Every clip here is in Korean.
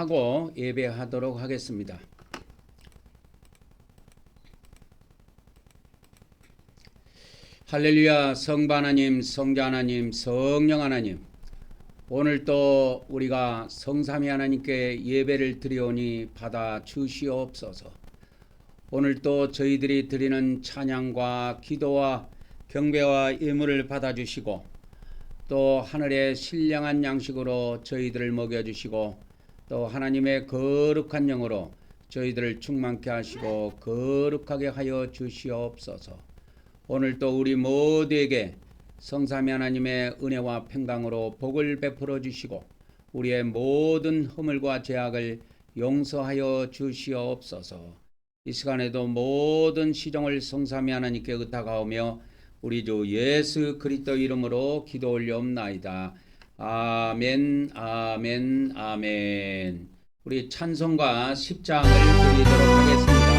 기도하고 예배하도록 하겠습니다. 할렐루야. 성부 하나님, 성자 하나님, 성령 하나님, 오늘 또 우리가 성삼위 하나님께 예배를 드리오니 받아 주시옵소서. 오늘 또 저희들이 드리는 찬양과 기도와 경배와 예물을 받아 주시고 또 하늘의 신령한 양식으로 저희들을 먹여주시고 또 하나님의 거룩한 영으로 저희들을 충만케 하시고 거룩하게 하여 주시옵소서. 오늘 또 우리 모두에게 성삼위 하나님의 은혜와 평강으로 복을 베풀어 주시고 우리의 모든 허물과 죄악을 용서하여 주시옵소서. 이 시간에도 모든 시종을 성삼위 하나님께 의탁하오며 우리 주 예수 그리스도 이름으로 기도 올려옵나이다. 아멘, 아멘, 아멘. 우리 찬송가 10장을 드리도록 하겠습니다.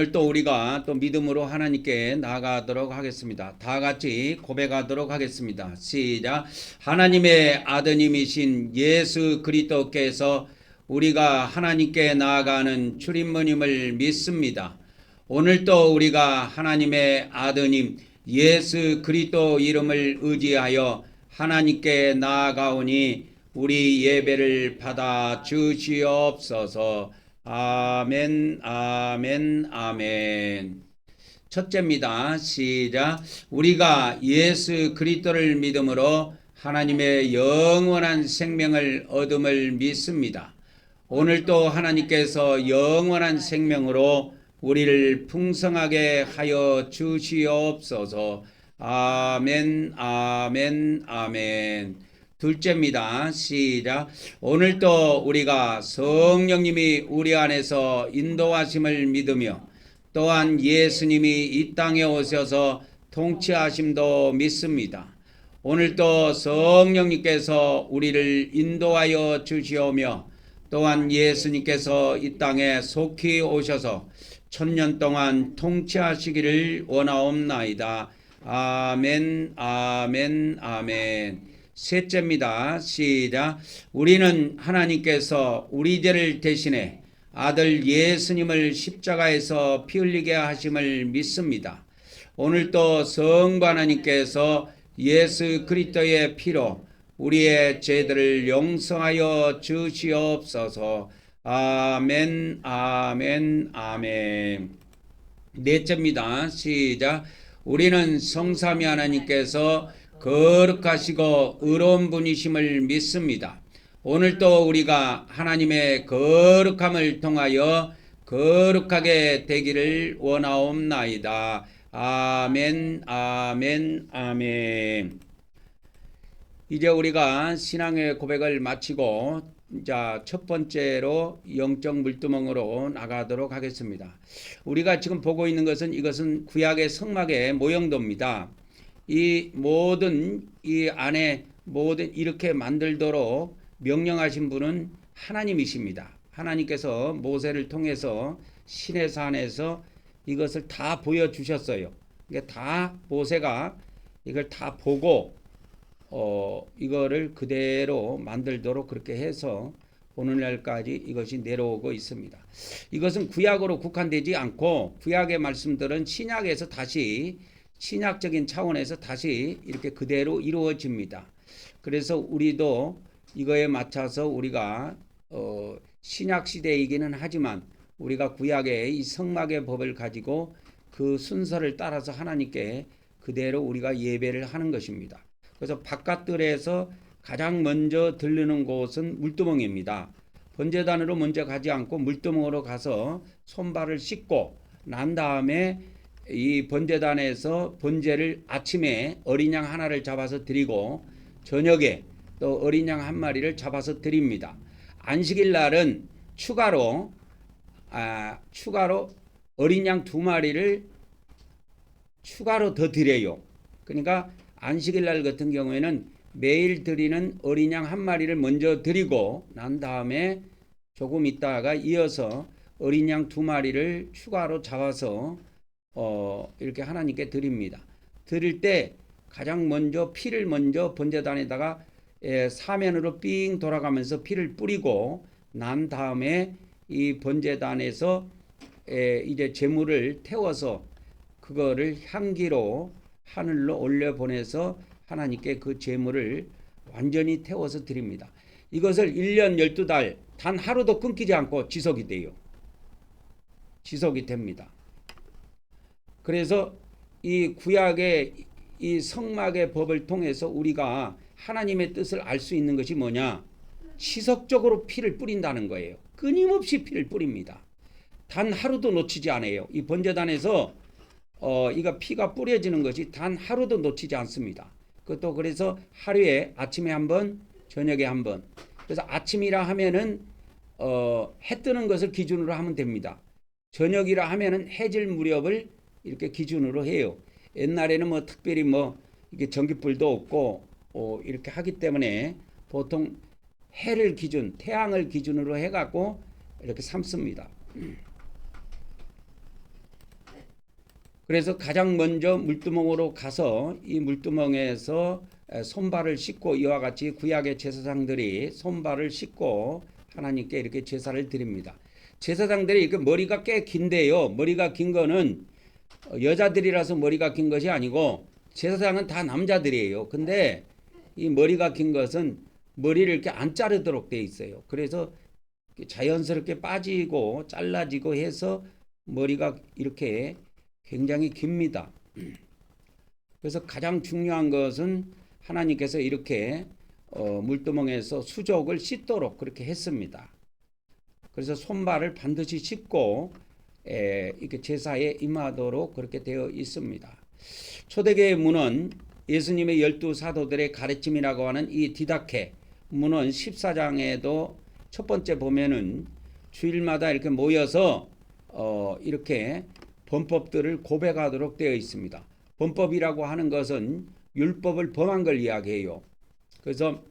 오늘 또 우리가 또 믿음으로 하나님께 나아가도록 하겠습니다. 다 같이 고백하도록 하겠습니다. 시작. 하나님의 아드님이신 예수 그리스도께서 우리가 하나님께 나아가는 출입문임을 믿습니다. 오늘 또 우리가 하나님의 아드님 예수 그리스도 이름을 의지하여 하나님께 나아가오니 우리 예배를 받아 주시옵소서. 아멘, 아멘, 아멘. 첫째입니다. 시작. 우리가 예수 그리스도를 믿음으로 하나님의 영원한 생명을 얻음을 믿습니다. 오늘 또 하나님께서 영원한 생명으로 우리를 풍성하게 하여 주시옵소서. 아멘, 아멘, 아멘. 둘째입니다. 시작. 오늘도 우리가 성령님이 우리 안에서 인도하심을 믿으며 또한 예수님이 이 땅에 오셔서 통치하심도 믿습니다. 오늘도 성령님께서 우리를 인도하여 주시오며 또한 예수님께서 이 땅에 속히 오셔서 1000년 동안 통치하시기를 원하옵나이다. 아멘, 아멘, 아멘. 셋째입니다. 시작. 우리는 하나님께서 우리 죄를 대신해 아들 예수님을 십자가에서 피 흘리게 하심을 믿습니다. 오늘도 성부 하나님께서 예수 그리스도의 피로 우리의 죄들을 용서하여 주시옵소서. 아멘, 아멘, 아멘. 넷째입니다. 시작. 우리는 성삼위 하나님께서 거룩하시고 의로운 분이심을 믿습니다. 오늘도 우리가 하나님의 거룩함을 통하여 거룩하게 되기를 원하옵나이다. 아멘, 아멘, 아멘. 이제 우리가 신앙의 고백을 마치고 자, 첫 번째로 영적 물두멍으로 나가도록 하겠습니다. 우리가 지금 보고 있는 것은 이것은 구약의 성막의 모형도입니다. 이 모든 이 안에 모든 이렇게 만들도록 명령하신 분은 하나님이십니다. 하나님께서 모세를 통해서 시내 산에서 이것을 다 보여주셨어요. 이게 다 모세가 이걸 다 보고 이거를 그대로 만들도록 그렇게 해서 오늘날까지 이것이 내려오고 있습니다. 이것은 구약으로 국한되지 않고 구약의 말씀들은 신약에서 다시 신약적인 차원에서 다시 이렇게 그대로 이루어집니다. 그래서 우리도 이거에 맞춰서 우리가 신약 시대이기는 하지만 우리가 구약의 이 성막의 법을 가지고 그 순서를 따라서 하나님께 그대로 우리가 예배를 하는 것입니다. 그래서 바깥들에서 가장 먼저 들르는 곳은 물두멍입니다. 번제단으로 먼저 가지 않고 물두멍으로 가서 손발을 씻고 난 다음에 이 번제단에서 번제를 아침에 어린 양 하나를 잡아서 드리고 저녁에 또 어린 양 한 마리를 잡아서 드립니다. 안식일 날은 추가로 어린 양 두 마리를 추가로 더 드려요. 그러니까 안식일 날 같은 경우에는 매일 드리는 어린 양 한 마리를 먼저 드리고 난 다음에 조금 있다가 이어서 어린 양 두 마리를 추가로 잡아서 이렇게 하나님께 드립니다. 드릴 때 가장 먼저 피를 먼저 번제단에다가 사면으로 삥 돌아가면서 피를 뿌리고 난 다음에 이 번제단에서 이제 제물을 태워서 그거를 향기로 하늘로 올려보내서 하나님께 그 제물을 완전히 태워서 드립니다. 이것을 1년 12달 단 하루도 끊기지 않고 지속이 돼요. 지속이 됩니다. 그래서 이 구약의 이 성막의 법을 통해서 우리가 하나님의 뜻을 알 수 있는 것이 뭐냐? 지속적으로 피를 뿌린다는 거예요. 끊임없이 피를 뿌립니다. 단 하루도 놓치지 않아요. 이 번제단에서 이가 피가 뿌려지는 것이 단 하루도 놓치지 않습니다. 그것도 그래서 하루에 아침에 한 번, 저녁에 한 번. 그래서 아침이라 하면은 해 뜨는 것을 기준으로 하면 됩니다. 저녁이라 하면은 해질 무렵을 이렇게 기준으로 해요. 옛날에는 뭐 특별히 뭐 이게 전기불도 없고 이렇게 하기 때문에 보통 해를 기준, 태양을 기준으로 해갖고 이렇게 삼습니다. 그래서 가장 먼저 물두멍으로 가서 이 물두멍에서 손발을 씻고 이와 같이 구약의 제사장들이 손발을 씻고 하나님께 이렇게 제사를 드립니다. 제사장들이 이렇게 머리가 꽤 긴데요. 머리가 긴 거는 여자들이라서 머리가 긴 것이 아니고 제사장은 다 남자들이에요. 근데 이 머리가 긴 것은 머리를 이렇게 안 자르도록 돼 있어요. 그래서 자연스럽게 빠지고 잘라지고 해서 머리가 이렇게 굉장히 깁니다. 그래서 가장 중요한 것은 하나님께서 이렇게 물두멍에서 수족을 씻도록 그렇게 했습니다. 그래서 손발을 반드시 씻고 이렇게 제사에 임하도록 그렇게 되어 있습니다. 초대교회 문은 예수님의 12사도들의 가르침이라고 하는 이 디다케 문은 14장에도 첫 번째 보면은 주일마다 이렇게 모여서 이렇게 범법들을 고백하도록 되어 있습니다. 범법이라고 하는 것은 율법을 범한 걸 이야기해요. 그래서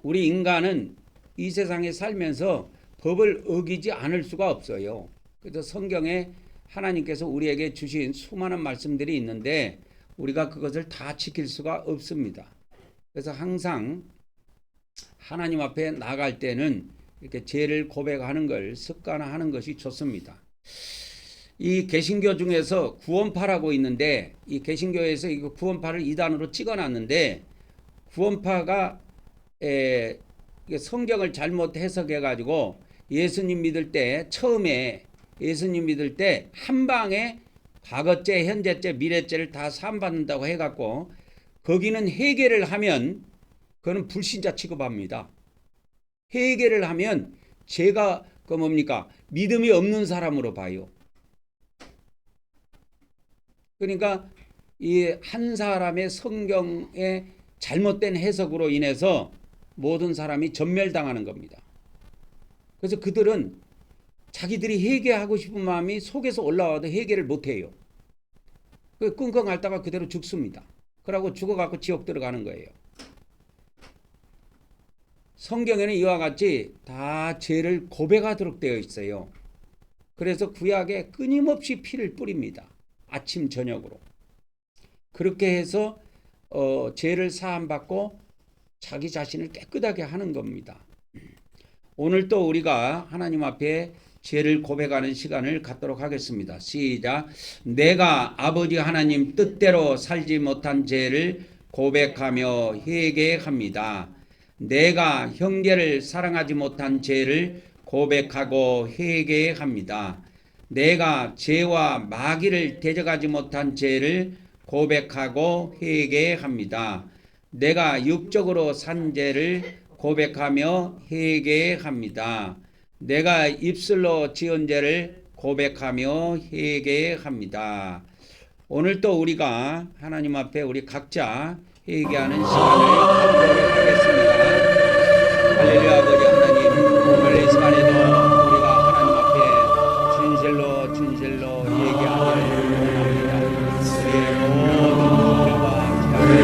우리 인간은 이 세상에 살면서 법을 어기지 않을 수가 없어요. 그래서 성경에 하나님께서 우리에게 주신 수많은 말씀들이 있는데 우리가 그것을 다 지킬 수가 없습니다. 그래서 항상 하나님 앞에 나갈 때는 이렇게 죄를 고백하는 걸 습관화하는 것이 좋습니다. 이 개신교 중에서 구원파라고 있는데 이 개신교에서 이거 구원파를 2단으로 찍어놨는데 구원파가 이게 성경을 잘못 해석해 가지고 예수님 믿을 때 처음에 예수님 믿을 때 한 방에 과거죄, 현재죄, 미래죄를 다 사함받는다고 해갖고 거기는 회개를 하면 그거는 불신자 취급합니다. 회개를 하면 제가 그 뭡니까? 믿음이 없는 사람으로 봐요. 그러니까 이 한 사람의 성경의 잘못된 해석으로 인해서 모든 사람이 전멸당하는 겁니다. 그래서 그들은 자기들이 회개하고 싶은 마음이 속에서 올라와도 회개를 못해요. 끙끙 앓다가 그대로 죽습니다. 그러고 죽어갖고 지옥 들어가는 거예요. 성경에는 이와 같이 다 죄를 고백하도록 되어 있어요. 그래서 구약에 끊임없이 피를 뿌립니다. 아침 저녁으로. 그렇게 해서 죄를 사함받고 자기 자신을 깨끗하게 하는 겁니다. 오늘 또 우리가 하나님 앞에 죄를 고백하는 시간을 갖도록 하겠습니다. 시작. 내가 아버지 하나님 뜻대로 살지 못한 죄를 고백하며 회개합니다. 내가 형제를 사랑하지 못한 죄를 고백하고 회개합니다. 내가 죄와 마귀를 대적하지 못한 죄를 고백하고 회개합니다. 내가 육적으로 산 죄를 고백하며 회개합니다. 내가 입술로 지은 죄를 고백하며 회개합니다. 오늘 또 우리가 하나님 앞에 우리 각자 회개하는 시간을 갖도록 하겠습니다. 할렐루야. 아버지 하나님, 오늘 이 시간에도 우리가 하나님 앞에 진실로 진실로 회개하기를 원합니다. 우리의 모든 죄와 죄악을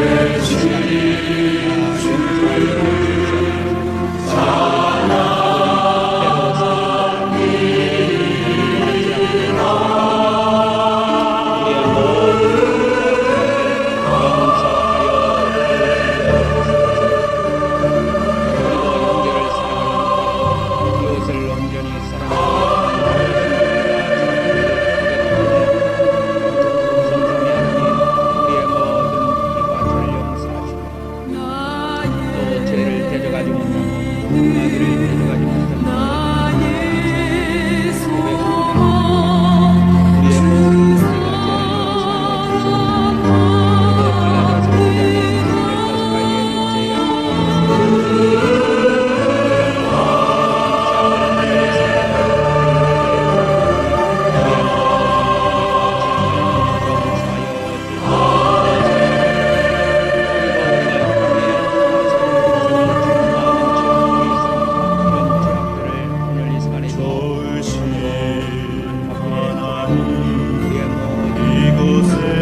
이 시간에 용서하여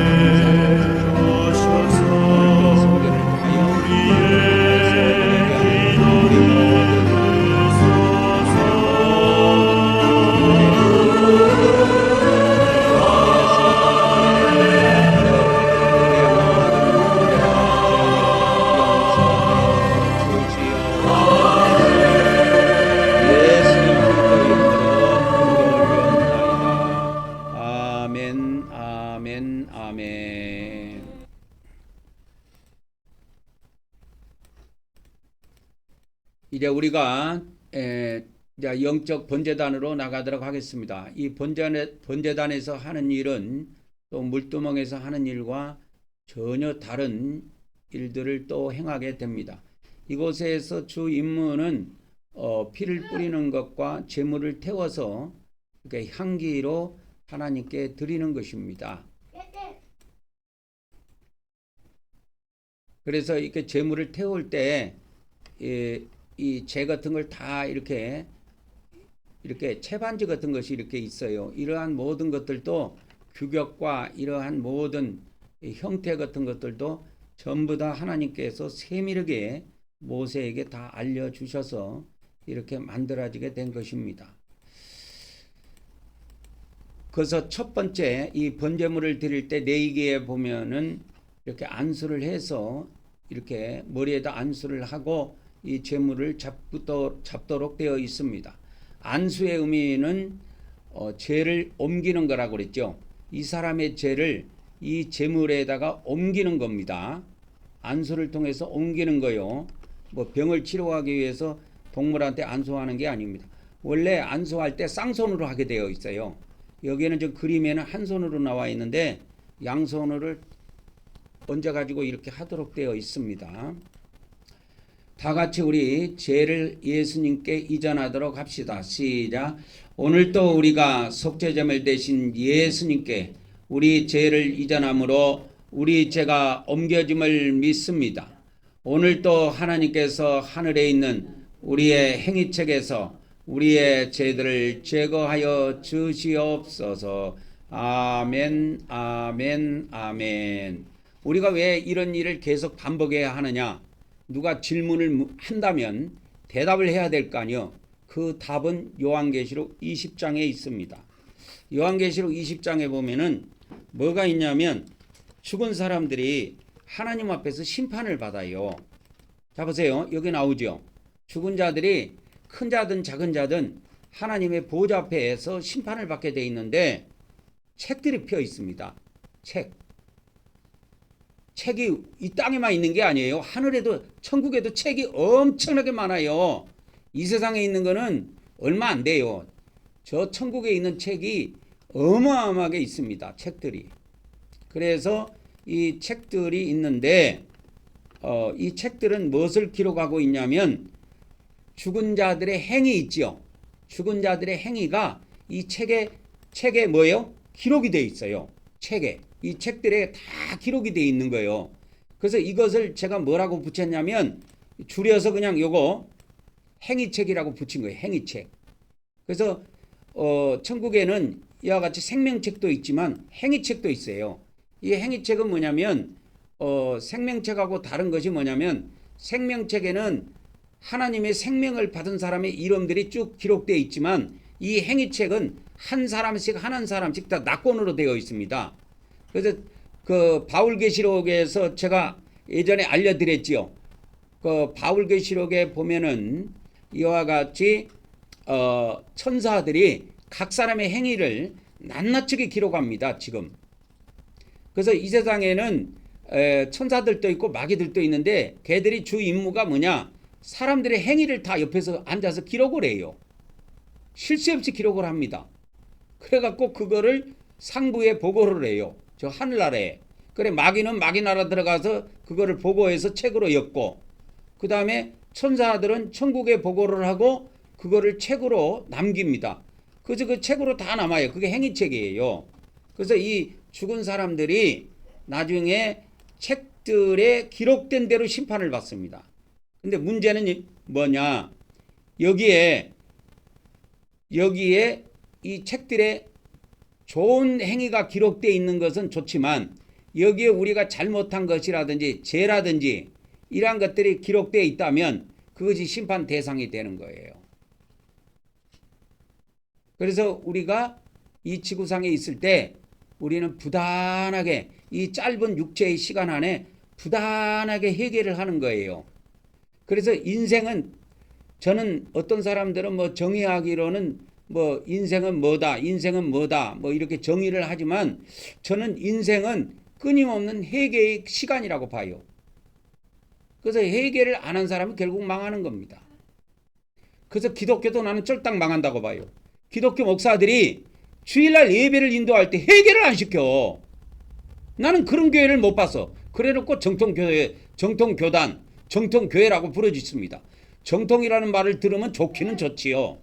이제 우리가 이제 영적 번제단으로 나가도록 하겠습니다. 이 번제단에서 하는 일은 또 물두멍에서 하는 일과 전혀 다른 일들을 또 행하게 됩니다. 이곳에서 주 임무는 피를 뿌리는 것과 제물을 태워서 이렇게 향기로 하나님께 드리는 것입니다. 그래서 이렇게 제물을 태울 때 이 재 같은 걸 다 이렇게 채반지 같은 것이 이렇게 있어요. 이러한 모든 것들도 규격과 이러한 모든 형태 같은 것들도 전부 다 하나님께서 세밀하게 모세에게 다 알려주셔서 이렇게 만들어지게 된 것입니다. 그래서 첫 번째 이 번제물을 드릴 때 레위기에 보면은 이렇게 안수를 해서 이렇게 머리에다 안수를 하고 이 제물을 잡도록 되어 있습니다. 안수의 의미는 죄를 옮기는 거라고 그랬죠. 이 사람의 죄를 이 제물에다가 옮기는 겁니다. 안수를 통해서 옮기는 거요. 뭐 병을 치료하기 위해서 동물한테 안수하는 게 아닙니다. 원래 안수할 때 쌍손으로 하게 되어 있어요. 여기에는 저 그림에는 한 손으로 나와 있는데 양손으로 얹어 가지고 이렇게 하도록 되어 있습니다. 다 같이 우리 죄를 예수님께 이전하도록 합시다. 시작. 오늘도 우리가 속죄제물 대신 예수님께 우리 죄를 이전함으로 우리 죄가 옮겨짐을 믿습니다. 오늘도 하나님께서 하늘에 있는 우리의 행위책에서 우리의 죄들을 제거하여 주시옵소서. 아멘, 아멘, 아멘. 우리가 왜 이런 일을 계속 반복해야 하느냐? 누가 질문을 한다면 대답을 해야 될 거 아니요. 그 답은 요한계시록 20장에 있습니다. 요한계시록 20장에 보면은 뭐가 있냐면 죽은 사람들이 하나님 앞에서 심판을 받아요. 자 보세요. 여기 나오죠. 죽은 자들이 큰 자든 작은 자든 하나님의 보좌 앞에서 심판을 받게 돼 있는데 책들이 펴 있습니다. 책이 이 땅에만 있는 게 아니에요. 하늘에도 천국에도 책이 엄청나게 많아요. 이 세상에 있는 거는 얼마 안 돼요. 저 천국에 있는 책이 어마어마하게 있습니다. 책들이. 그래서 이 책들이 있는데 이 책들은 무엇을 기록하고 있냐면 죽은 자들의 행위 있죠. 죽은 자들의 행위가 이 책에 뭐예요? 기록이 돼 있어요. 책에. 이 책들에 다 기록이 돼 있는 거예요. 그래서 이것을 제가 뭐라고 붙였냐면 줄여서 그냥 요거 행위책이라고 붙인 거예요. 행위책. 그래서 천국에는 이와 같이 생명책도 있지만 행위책도 있어요. 이 행위책은 뭐냐면 생명책하고 다른 것이 뭐냐면 생명책에는 하나님의 생명을 받은 사람의 이름들이 쭉 기록되어 있지만 이 행위책은 한 사람씩 다 낙권으로 되어 있습니다. 그래서 그 바울계시록에서 제가 예전에 알려드렸지요. 그 바울계시록에 보면은 이와 같이 천사들이 각 사람의 행위를 낱낱이 기록합니다. 지금. 그래서 이 세상에는 천사들도 있고 마귀들도 있는데 걔들이 주 임무가 뭐냐? 사람들의 행위를 다 옆에서 앉아서 기록을 해요. 쉴 새 없이 기록을 합니다. 그래갖고 그거를 상부에 보고를 해요. 저 하늘나라에. 그래 마귀는 마귀 나라 들어가서 그거를 보고해서 책으로 엮고 그 다음에 천사들은 천국에 보고를 하고 그거를 책으로 남깁니다. 그래서 그 책으로 다 남아요. 그게 행위책이에요. 그래서 이 죽은 사람들이 나중에 책들에 기록된 대로 심판을 받습니다. 근데 문제는 뭐냐? 여기에 이 책들에 좋은 행위가 기록되어 있는 것은 좋지만 여기에 우리가 잘못한 것이라든지 죄라든지 이러한 것들이 기록되어 있다면 그것이 심판 대상이 되는 거예요. 그래서 우리가 이 지구상에 있을 때 우리는 부단하게 이 짧은 육체의 시간 안에 부단하게 회개를 하는 거예요. 그래서 인생은 저는 어떤 사람들은 뭐 정의하기로는 뭐 인생은 뭐다 뭐 이렇게 정의를 하지만 저는 인생은 끊임없는 회개의 시간이라고 봐요. 그래서 회개를 안 한 사람은 결국 망하는 겁니다. 그래서 기독교도 나는 쫄딱 망한다고 봐요. 기독교 목사들이 주일날 예배를 인도할 때 회개를 안 시켜. 나는 그런 교회를 못 봤어. 그래놓고 정통교단, 정통교회라고 부르짖습니다. 정통이라는 말을 들으면 좋기는 좋지요.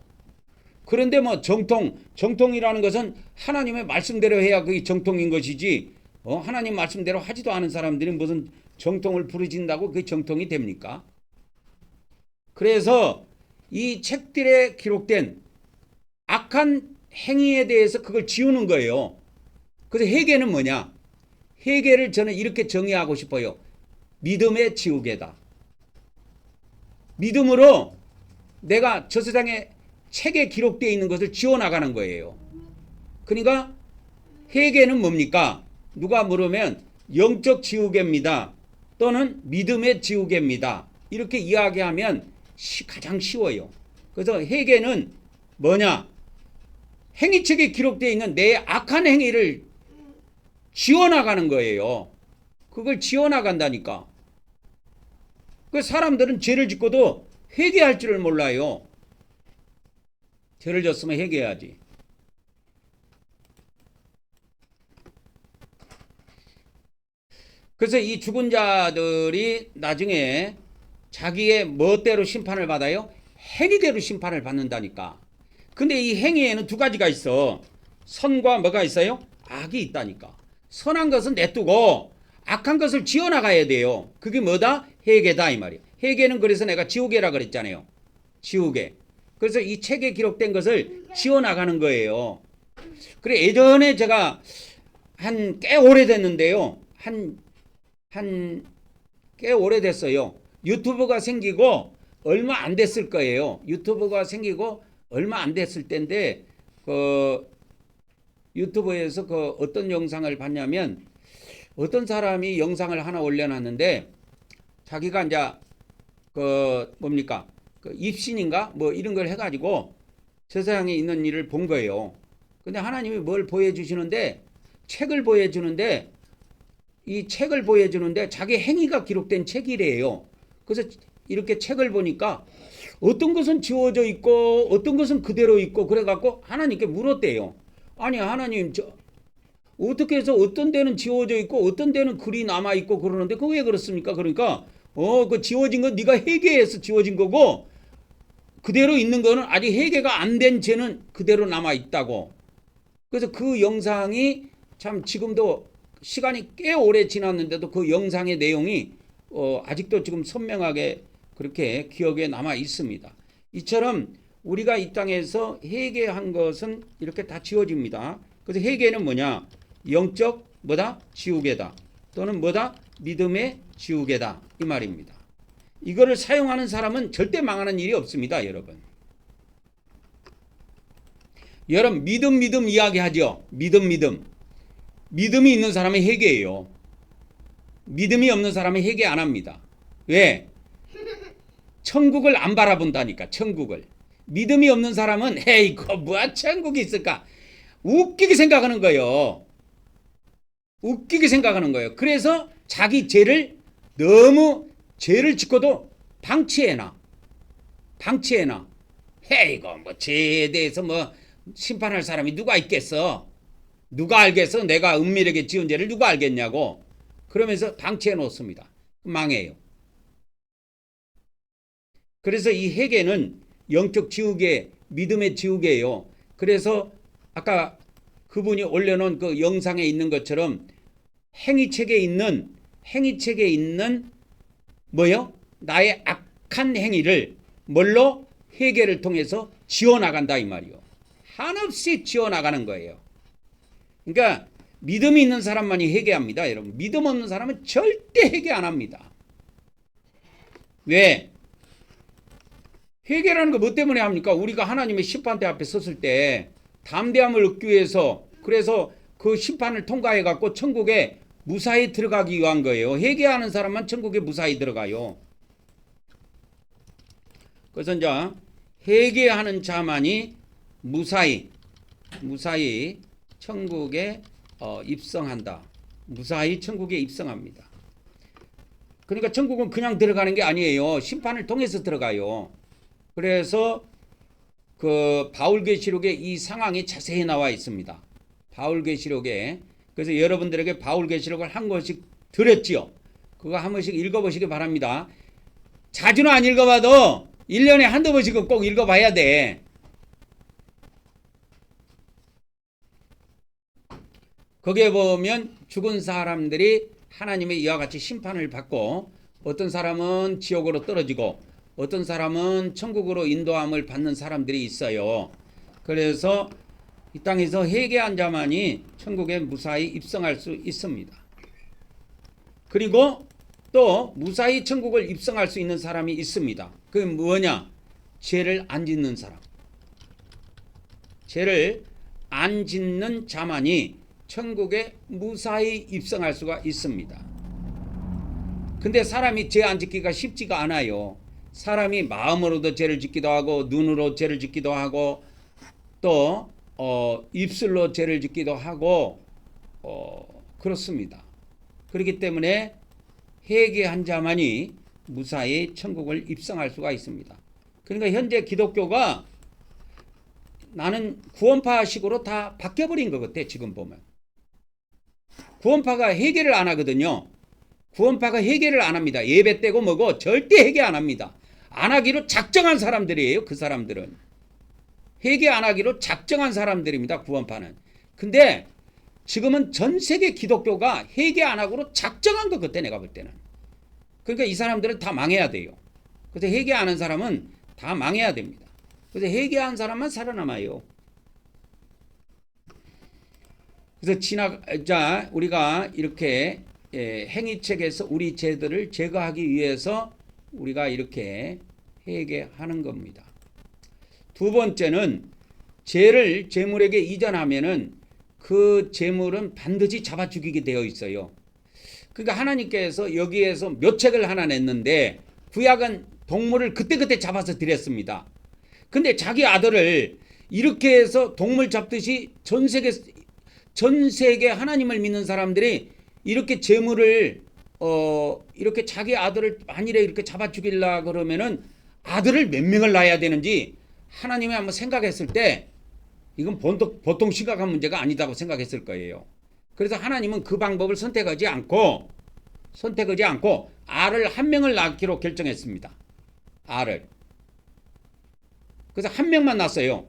그런데 뭐 정통이라는 것은 하나님의 말씀대로 해야 그게 정통인 것이지 하나님 말씀대로 하지도 않은 사람들이 무슨 정통을 부르짖는다고 그게 정통이 됩니까? 그래서 이 책들에 기록된 악한 행위에 대해서 그걸 지우는 거예요. 그래서 회개는 뭐냐? 회개를 저는 이렇게 정의하고 싶어요. 믿음의 지우개다. 믿음으로 내가 저 세상에 책에 기록되어 있는 것을 지워나가는 거예요. 그러니까 회개는 뭡니까? 누가 물으면 영적 지우개입니다. 또는 믿음의 지우개입니다. 이렇게 이야기하면 가장 쉬워요. 그래서 회개는 뭐냐? 행위책에 기록되어 있는 내 악한 행위를 지워나가는 거예요. 그걸 지워나간다니까. 그 사람들은 죄를 짓고도 회개할 줄을 몰라요. 죄를 졌으면 회개해야지. 그래서 이 죽은 자들이 나중에 자기의 멋대로 심판을 받아요? 행위대로 심판을 받는다니까. 근데 이 행위에는 두 가지가 있어. 선과 뭐가 있어요? 악이 있다니까. 선한 것은 냅두고 악한 것을 지어나가야 돼요. 그게 뭐다? 회개다 이 말이에요. 회개는 그래서 내가 지우개라 그랬잖아요. 지우개. 그래서 이 책에 기록된 것을 지어나가는 거예요. 그래 예전에 제가 꽤 오래됐는데요. 꽤 오래됐어요. 유튜브가 생기고 얼마 안 됐을 거예요. 유튜브가 생기고 얼마 안 됐을 때인데 유튜브에서 어떤 영상을 봤냐면 어떤 사람이 영상을 하나 올려놨는데 자기가 이제 뭡니까 입신인가 뭐 이런 걸 해가지고 세상에 있는 일을 본 거예요. 근데 하나님이 뭘 보여주시는데 책을 보여주는데 이 책을 보여주는데 자기 행위가 기록된 책이래요. 그래서 이렇게 책을 보니까 어떤 것은 지워져 있고 어떤 것은 그대로 있고 그래갖고 하나님께 물었대요. 아니 하나님 어떻게 해서 어떤 데는 지워져 있고 어떤 데는 글이 남아 있고 그러는데 그거 왜 그렇습니까? 그러니까 그 지워진 건 네가 회개해서 지워진 거고 그대로 있는 거는 아직 회개가 안 된 죄는 그대로 남아 있다고. 그래서 그 영상이 참 지금도 시간이 꽤 오래 지났는데도 그 영상의 내용이 아직도 지금 선명하게 그렇게 기억에 남아 있습니다. 이처럼 우리가 이 땅에서 회개한 것은 이렇게 다 지워집니다. 그래서 회개는 뭐냐? 영적 뭐다? 지우개다. 또는 뭐다? 믿음의 지우개다. 이 말입니다. 이거를 사용하는 사람은 절대 망하는 일이 없습니다, 여러분. 여러분 믿음 이야기하죠. 믿음이 있는 사람은 회개해요. 믿음이 없는 사람은 회개 안 합니다. 왜? 천국을 안 바라본다니까. 천국을. 믿음이 없는 사람은 에이 그 뭐야 천국이 있을까? 웃기게 생각하는 거예요. 웃기게 생각하는 거예요. 그래서 자기 죄를 너무 죄를 짓고도 방치해놔. 에이 이거 뭐 죄에 대해서 뭐 심판할 사람이 누가 있겠어? 누가 알겠어? 내가 은밀하게 지은 죄를 누가 알겠냐고. 그러면서 방치해 놓습니다. 망해요. 그래서 이 회개는 영적 지우개, 믿음의 지우개예요. 그래서 아까 그분이 올려놓은 그 영상에 있는 것처럼 행위책에 있는 뭐요? 나의 악한 행위를 뭘로? 회개를 통해서 지워나간다 이 말이요. 한없이 지워나가는 거예요. 그러니까 믿음이 있는 사람만이 회개합니다. 여러분 믿음 없는 사람은 절대 회개 안 합니다. 왜? 회개라는 거 뭐 때문에 합니까? 우리가 하나님의 심판대 앞에 섰을 때 담대함을 얻기 위해서 그래서 그 심판을 통과해 갖고 천국에 무사히 들어가기 위한 거예요. 회개하는 사람만 천국에 무사히 들어가요. 그래서 이제 회개하는 자만이 무사히 천국에 입성한다. 무사히 천국에 입성합니다. 그러니까 천국은 그냥 들어가는 게 아니에요. 심판을 통해서 들어가요. 그래서 그 바울계시록에 이 상황이 자세히 나와 있습니다. 바울계시록에. 그래서 여러분들에게 바울계시록을 한 권씩 드렸지요. 그거 한 번씩 읽어보시기 바랍니다. 자주는 안 읽어봐도 1년에 한두 번씩은 꼭 읽어봐야 돼. 거기에 보면 죽은 사람들이 하나님의 이와 같이 심판을 받고 어떤 사람은 지옥으로 떨어지고 어떤 사람은 천국으로 인도함을 받는 사람들이 있어요. 그래서 이 땅에서 회개한 자만이 천국에 무사히 입성할 수 있습니다. 그리고 또 무사히 천국을 입성할 수 있는 사람이 있습니다. 그게 뭐냐? 죄를 안 짓는 사람. 죄를 안 짓는 자만이 천국에 무사히 입성할 수가 있습니다. 근데 사람이 죄 안 짓기가 쉽지가 않아요. 사람이 마음으로도 죄를 짓기도 하고 눈으로 죄를 짓기도 하고 또 입술로 죄를 짓기도 하고 그렇습니다. 그렇기 때문에 회개한 자만이 무사히 천국을 입성할 수가 있습니다. 그러니까 현재 기독교가 나는 구원파식으로 다 바뀌어버린 것 같아. 지금 보면 구원파가 회개를 안 하거든요. 구원파가 회개를 안 합니다. 예배 때고 뭐고 절대 회개 안 합니다. 안 하기로 작정한 사람들이에요. 그 사람들은 회개 안 하기로 작정한 사람들입니다. 구원파는. 근데 지금은 전 세계 기독교가 회개 안 하기로 작정한 것 같아. 내가 볼 때는. 그러니까 이 사람들은 다 망해야 돼요. 그래서 회개 안 한 사람은 다 망해야 됩니다. 그래서 회개한 사람만 살아남아요. 그래서 우리가 이렇게 행위책에서 우리 죄들을 제거하기 위해서 우리가 이렇게 회개하는 겁니다. 두 번째는 죄를 제물에게 이전하면은 그 제물은 반드시 잡아 죽이게 되어 있어요. 그러니까 하나님께서 여기에서 묘책을 하나 냈는데 구약은 동물을 그때그때 잡아서 드렸습니다. 근데 자기 아들을 이렇게 해서 동물 잡듯이 전 세계 하나님을 믿는 사람들이 이렇게 제물을 이렇게 자기 아들을 만일에 이렇게 잡아 죽이려 그러면은 아들을 몇 명을 낳아야 되는지 하나님이 한번 생각했을 때 이건 보통 심각한 문제가 아니다고 생각했을 거예요. 그래서 하나님은 그 방법을 선택하지 않고 알을 한 명을 낳기로 결정했습니다. 알을. 그래서 한 명만 낳았어요.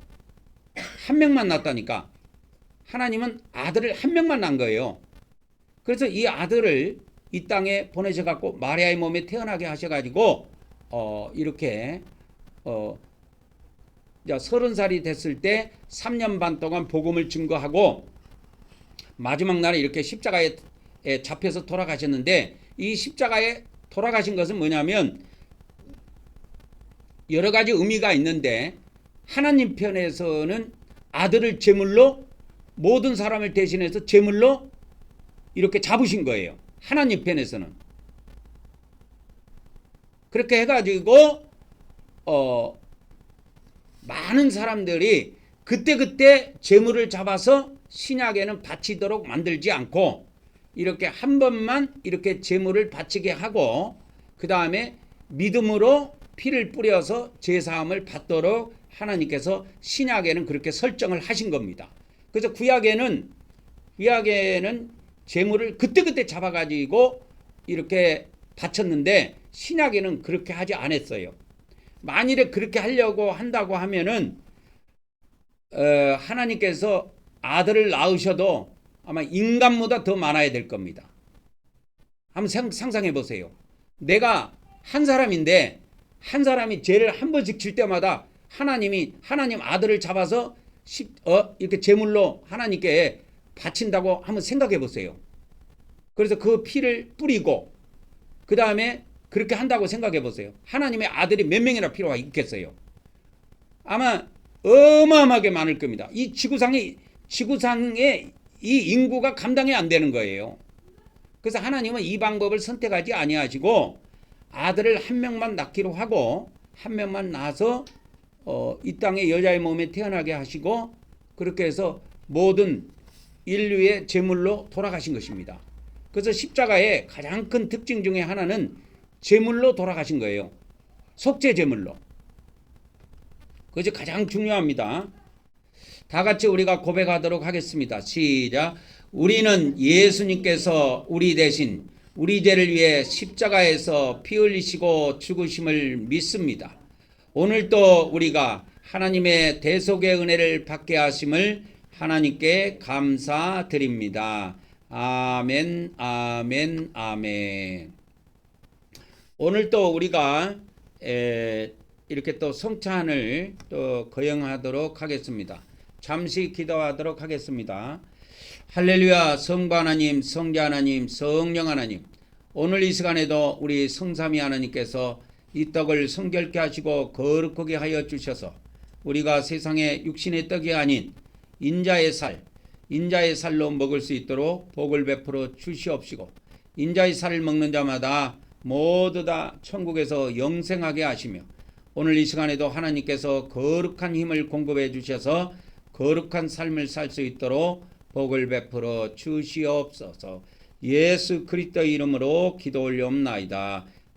한 명만 낳았다니까. 하나님은 아들을 한 명만 낳은 거예요. 그래서 이 아들을 이 땅에 보내셔갖고 마리아의 몸에 태어나게 하셔가지고 이렇게 30살이 됐을 때 3년 반 동안 복음을 증거하고 마지막 날에 이렇게 십자가에 잡혀서 돌아가셨는데 이 십자가에 돌아가신 것은 뭐냐면 여러 가지 의미가 있는데 하나님 편에서는 아들을 제물로 모든 사람을 대신해서 제물로 이렇게 잡으신 거예요. 하나님 편에서는. 그렇게 해가지고 많은 사람들이 그때그때 제물을 잡아서 신약에는 바치도록 만들지 않고 이렇게 한 번만 이렇게 제물을 바치게 하고 그 다음에 믿음으로 피를 뿌려서 제사함을 받도록 하나님께서 신약에는 그렇게 설정을 하신 겁니다. 그래서 구약에는 제물을 그때그때 잡아가지고 이렇게 바쳤는데 신약에는 그렇게 하지 않았어요. 만일에 그렇게 하려고 한다고 하면은 하나님께서 아들을 낳으셔도 아마 인간보다 더 많아야 될 겁니다. 한번 상상해 보세요. 내가 한 사람인데 한 사람이 죄를 한 번씩 질 때마다 하나님 아들을 잡아서 이렇게 제물로 하나님께 바친다고 한번 생각해 보세요. 그래서 그 피를 뿌리고 그 다음에 그렇게 한다고 생각해 보세요. 하나님의 아들이 몇 명이나 필요가 있겠어요? 아마 어마어마하게 많을 겁니다. 이 지구상에 이 인구가 감당이 안 되는 거예요. 그래서 하나님은 이 방법을 선택하지 아니하시고 아들을 한 명만 낳기로 하고 한 명만 낳아서 이 땅에 여자의 몸에 태어나게 하시고 그렇게 해서 모든 인류의 제물로 돌아가신 것입니다. 그래서 십자가의 가장 큰 특징 중에 하나는 제물로 돌아가신 거예요. 속죄 제물로. 그것이 가장 중요합니다. 다 같이 우리가 고백하도록 하겠습니다. 시작. 우리는 예수님께서 우리 대신 우리 죄를 위해 십자가에서 피 흘리시고 죽으심을 믿습니다. 오늘도 우리가 하나님의 대속의 은혜를 받게 하심을 하나님께 감사드립니다. 아멘, 아멘, 아멘. 오늘 또 우리가 이렇게 또 성찬을 또 거행하도록 하겠습니다. 잠시 기도하도록 하겠습니다. 할렐루야. 성부 하나님, 성자 하나님, 성령 하나님, 오늘 이 시간에도 우리 성삼위 하나님께서 이 떡을 성결케 하시고 거룩하게 하여 주셔서 우리가 세상에 육신의 떡이 아닌 인자의 살로 먹을 수 있도록 복을 베풀어 주시옵시고 인자의 살을 먹는 자마다 모두 다 천국에서 영생하게 하시며 오늘 이 시간에도 하나님께서 거룩한 힘을 공급해 주셔서 거룩한 삶을 살 수 있도록 복을 베풀어 주시옵소서. 예수 그리스도 이름으로 기도 올려옵나이다.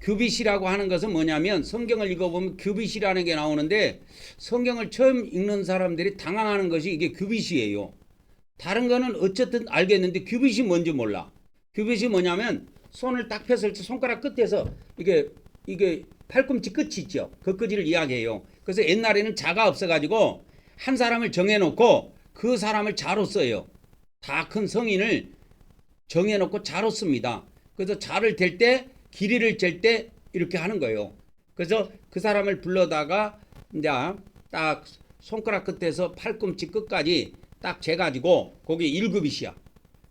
규빗이라고 하는 것은 뭐냐면 성경을 읽어보면 규빗이라는 게 나오는데 성경을 처음 읽는 사람들이 당황하는 것이 이게 규빗이에요. 다른 거는 어쨌든 알겠는데 규빗이 뭔지 몰라. 규빗이 뭐냐면 손을 딱 폈을 때 손가락 끝에서 이게 팔꿈치 끝이 있죠. 그 끝을 이야기해요. 그래서 옛날에는 자가 없어가지고 한 사람을 정해놓고 그 사람을 자로 써요. 다 큰 성인을 정해놓고 자로 씁니다. 그래서 자를 댈 때 길이를 잴 때 이렇게 하는 거예요. 그래서 그 사람을 불러다가 이제 딱 손가락 끝에서 팔꿈치 끝까지 딱 재가지고 거기 1규빗이야.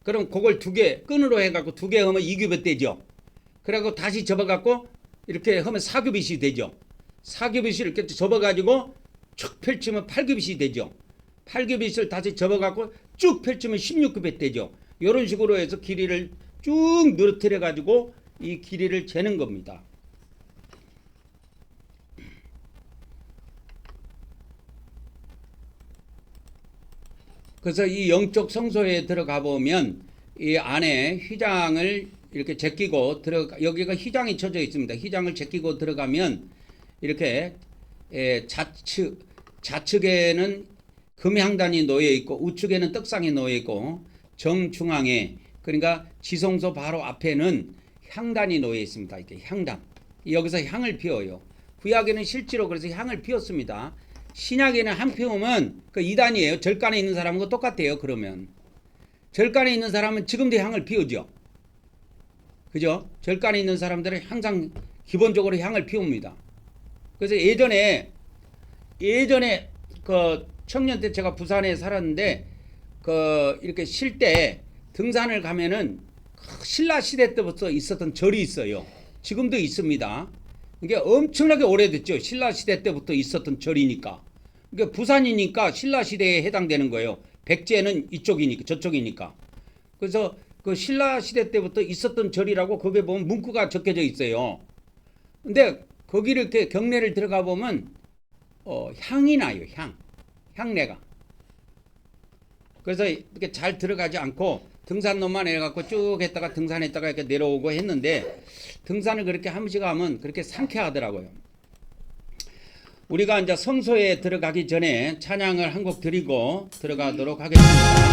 그럼 그걸 2개 끈으로 해갖고 2개 하면 2규빗 되죠. 그리고 다시 접어갖고 이렇게 하면 4규빗이 되죠. 4규빗을 이렇게 접어가지고 쭉 펼치면 8규빗이 되죠. 8규빗을 다시 접어갖고 쭉 펼치면 16규빗 되죠. 이런 식으로 해서 길이를 쭉 늘어뜨려 가지고 이 길이를 재는 겁니다. 그래서 이 영적 성소에 들어가 보면 이 안에 휘장을 이렇게 제끼고 여기가 휘장이 쳐져 있습니다. 휘장을 제끼고 들어가면 이렇게 좌측에는 금향단이 놓여 있고 우측에는 떡상이 놓여 있고 정중앙에 그러니까 지성소 바로 앞에는 향단이 놓여 있습니다. 이렇게 향단. 여기서 향을 피워요. 구약에는 실제로 그래서 향을 피웠습니다. 신약에는 향 피우면 그 이단이에요. 절간에 있는 사람과 똑같아요. 그러면 절간에 있는 사람은 지금도 향을 피우죠. 그죠? 절간에 있는 사람들은 항상 기본적으로 향을 피웁니다. 그래서 예전에 그 청년 때 제가 부산에 살았는데 그 이렇게 쉴 때 등산을 가면은 신라 시대 때부터 있었던 절이 있어요. 지금도 있습니다. 이게 엄청나게 오래됐죠. 신라 시대 때부터 있었던 절이니까. 그러니까 부산이니까 신라 시대에 해당되는 거예요. 백제는 이쪽이니까 저쪽이니까. 그래서 그 신라 시대 때부터 있었던 절이라고 거기에 보면 문구가 적혀져 있어요. 근데 거기를 이렇게 경내를 들어가 보면 향이 나요. 향내가. 그래서 이렇게 잘 들어가지 않고 등산로만 해갖고 쭉 했다가 등산했다가 이렇게 내려오고 했는데 등산을 그렇게 한 번씩 하면 그렇게 상쾌하더라고요. 우리가 이제 성소에 들어가기 전에 찬양을 한 곡 드리고 들어가도록 하겠습니다.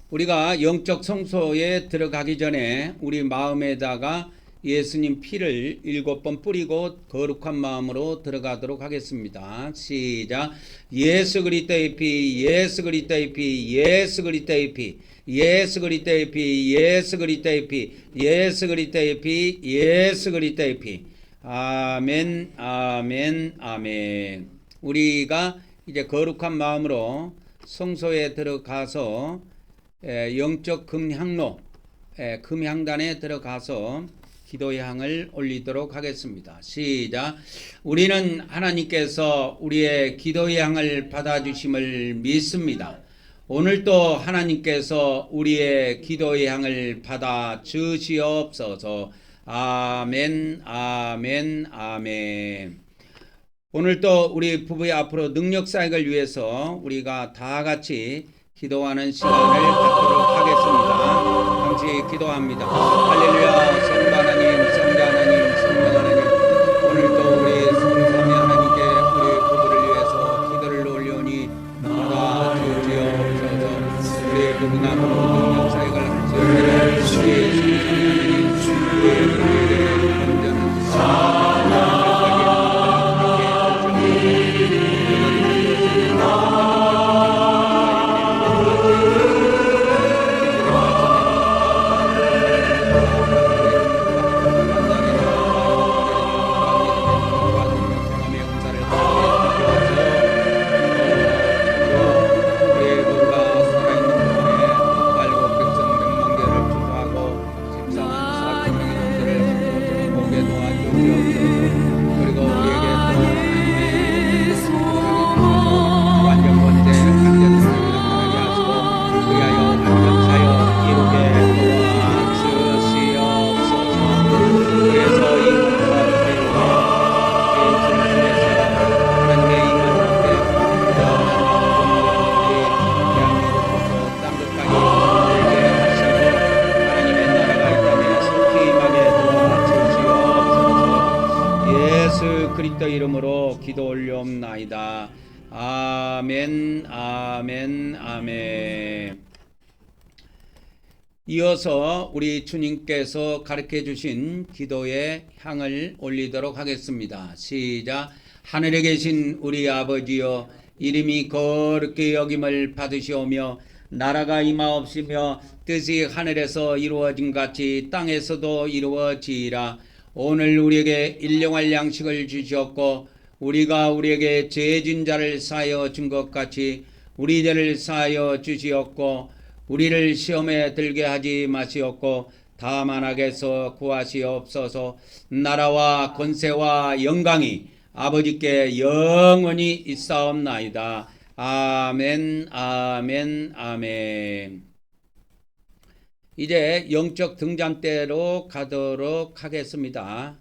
우리가 영적 성소에 들어가기 전에 우리 마음에다가 예수님 피를 7번 뿌리고 거룩한 마음으로 들어가도록 하겠습니다. 시작. 예수 그리스도의 피, 예수 그리스도의 피, 예수 그리스도의 피, 예수 그리스도의 피, 예수 그리스도의 피, 예수 그리스도의 피, 예수 그리스도의 피. 아멘, 아멘, 아멘. 우리가 이제 거룩한 마음으로 성소에 들어가서 영적 금향로, 금향단에 들어가서 기도의 향을 올리도록 하겠습니다. 시작. 우리는 하나님께서 우리의 기도의 향을 받아주심을 믿습니다. 오늘도 하나님께서 우리의 기도의 향을 받아 주시옵소서. 아멘, 아멘, 아멘. 오늘도 우리 부부의 앞으로 능력 사역을 위해서 우리가 다 같이 기도하는 시간을 갖도록 하겠습니다. 같이 기도합니다. 할렐루야. 성부 하나님, 성자 하나님, 성령 하나님, 오늘도 우리 성삼위 하나님께 우리 부부를 위해서 기도를 올려오니 받아주시옵소서. 우리 부부가 앞으로 능력 사역을 할 수 있도록 우리 성삼위 하나님, 우리 부부에게 온전한 사랑을 그리스도 이름으로 기도 올려옵나이다. 아멘, 아멘, 아멘. 이어서 우리 주님께서 가르쳐 주신 기도의 향을 올리도록 하겠습니다. 시작. 하늘에 계신 우리 아버지여, 이름이 거룩히 여김을 받으시오며 나라가 임하옵시며 뜻이 하늘에서 이루어진 같이 땅에서도 이루어지이라. 오늘 우리에게 일용할 양식을 주시옵고 우리가 우리에게 죄진 자를 사하여 준 것 같이 우리 죄를 사하여 주시옵고 우리를 시험에 들게 하지 마시옵고 다만 악에서 구하시옵소서. 나라와 권세와 영광이 아버지께 영원히 있사옵나이다. 아멘, 아멘, 아멘. 이제 영적 등잔대로 가도록 하겠습니다.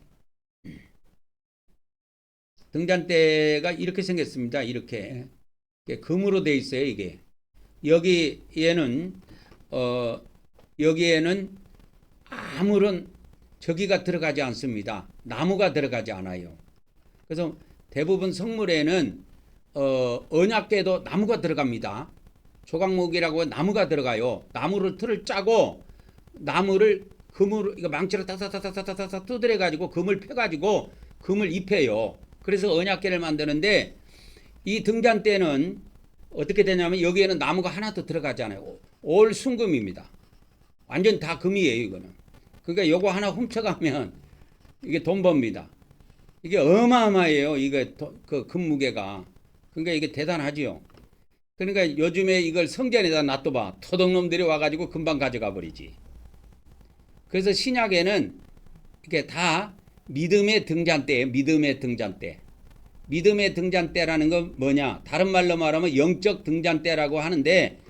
등잔대가 이렇게 생겼습니다. 이렇게 금으로 되어 있어요. 이게 여기에는 아무런 저기가 들어가지 않습니다. 나무가 들어가지 않아요. 그래서 대부분 성물에는 언약궤도 나무가 들어갑니다. 조각목이라고 나무가 들어가요. 나무를 틀을 짜고 나무를 금으로 이거 망치로 타타타타타타 두드려 가지고 금을 펴 가지고 금을 입혀요. 그래서 언약궤를 만드는데 이 등잔대는 어떻게 되냐면 여기에는 나무가 하나도 들어가지 않아요. 올 순금입니다. 완전 다 금이에요. 이거는. 그러니까 요거 하나 훔쳐가면 이게 돈 법니다. 이게 어마어마해요. 이게 그 금 무게가. 그러니까 이게 대단하지요. 그러니까 요즘에 이걸 성전에다 놔둬봐. 토덕놈들이 와가지고 금방 가져가 버리지. 그래서 신약에는 이게 다 믿음의 등잔대예요. 믿음의 등잔대. 믿음의 등잔대라는 건 뭐냐? 다른 말로 말하면 영적 등잔대라고 하는데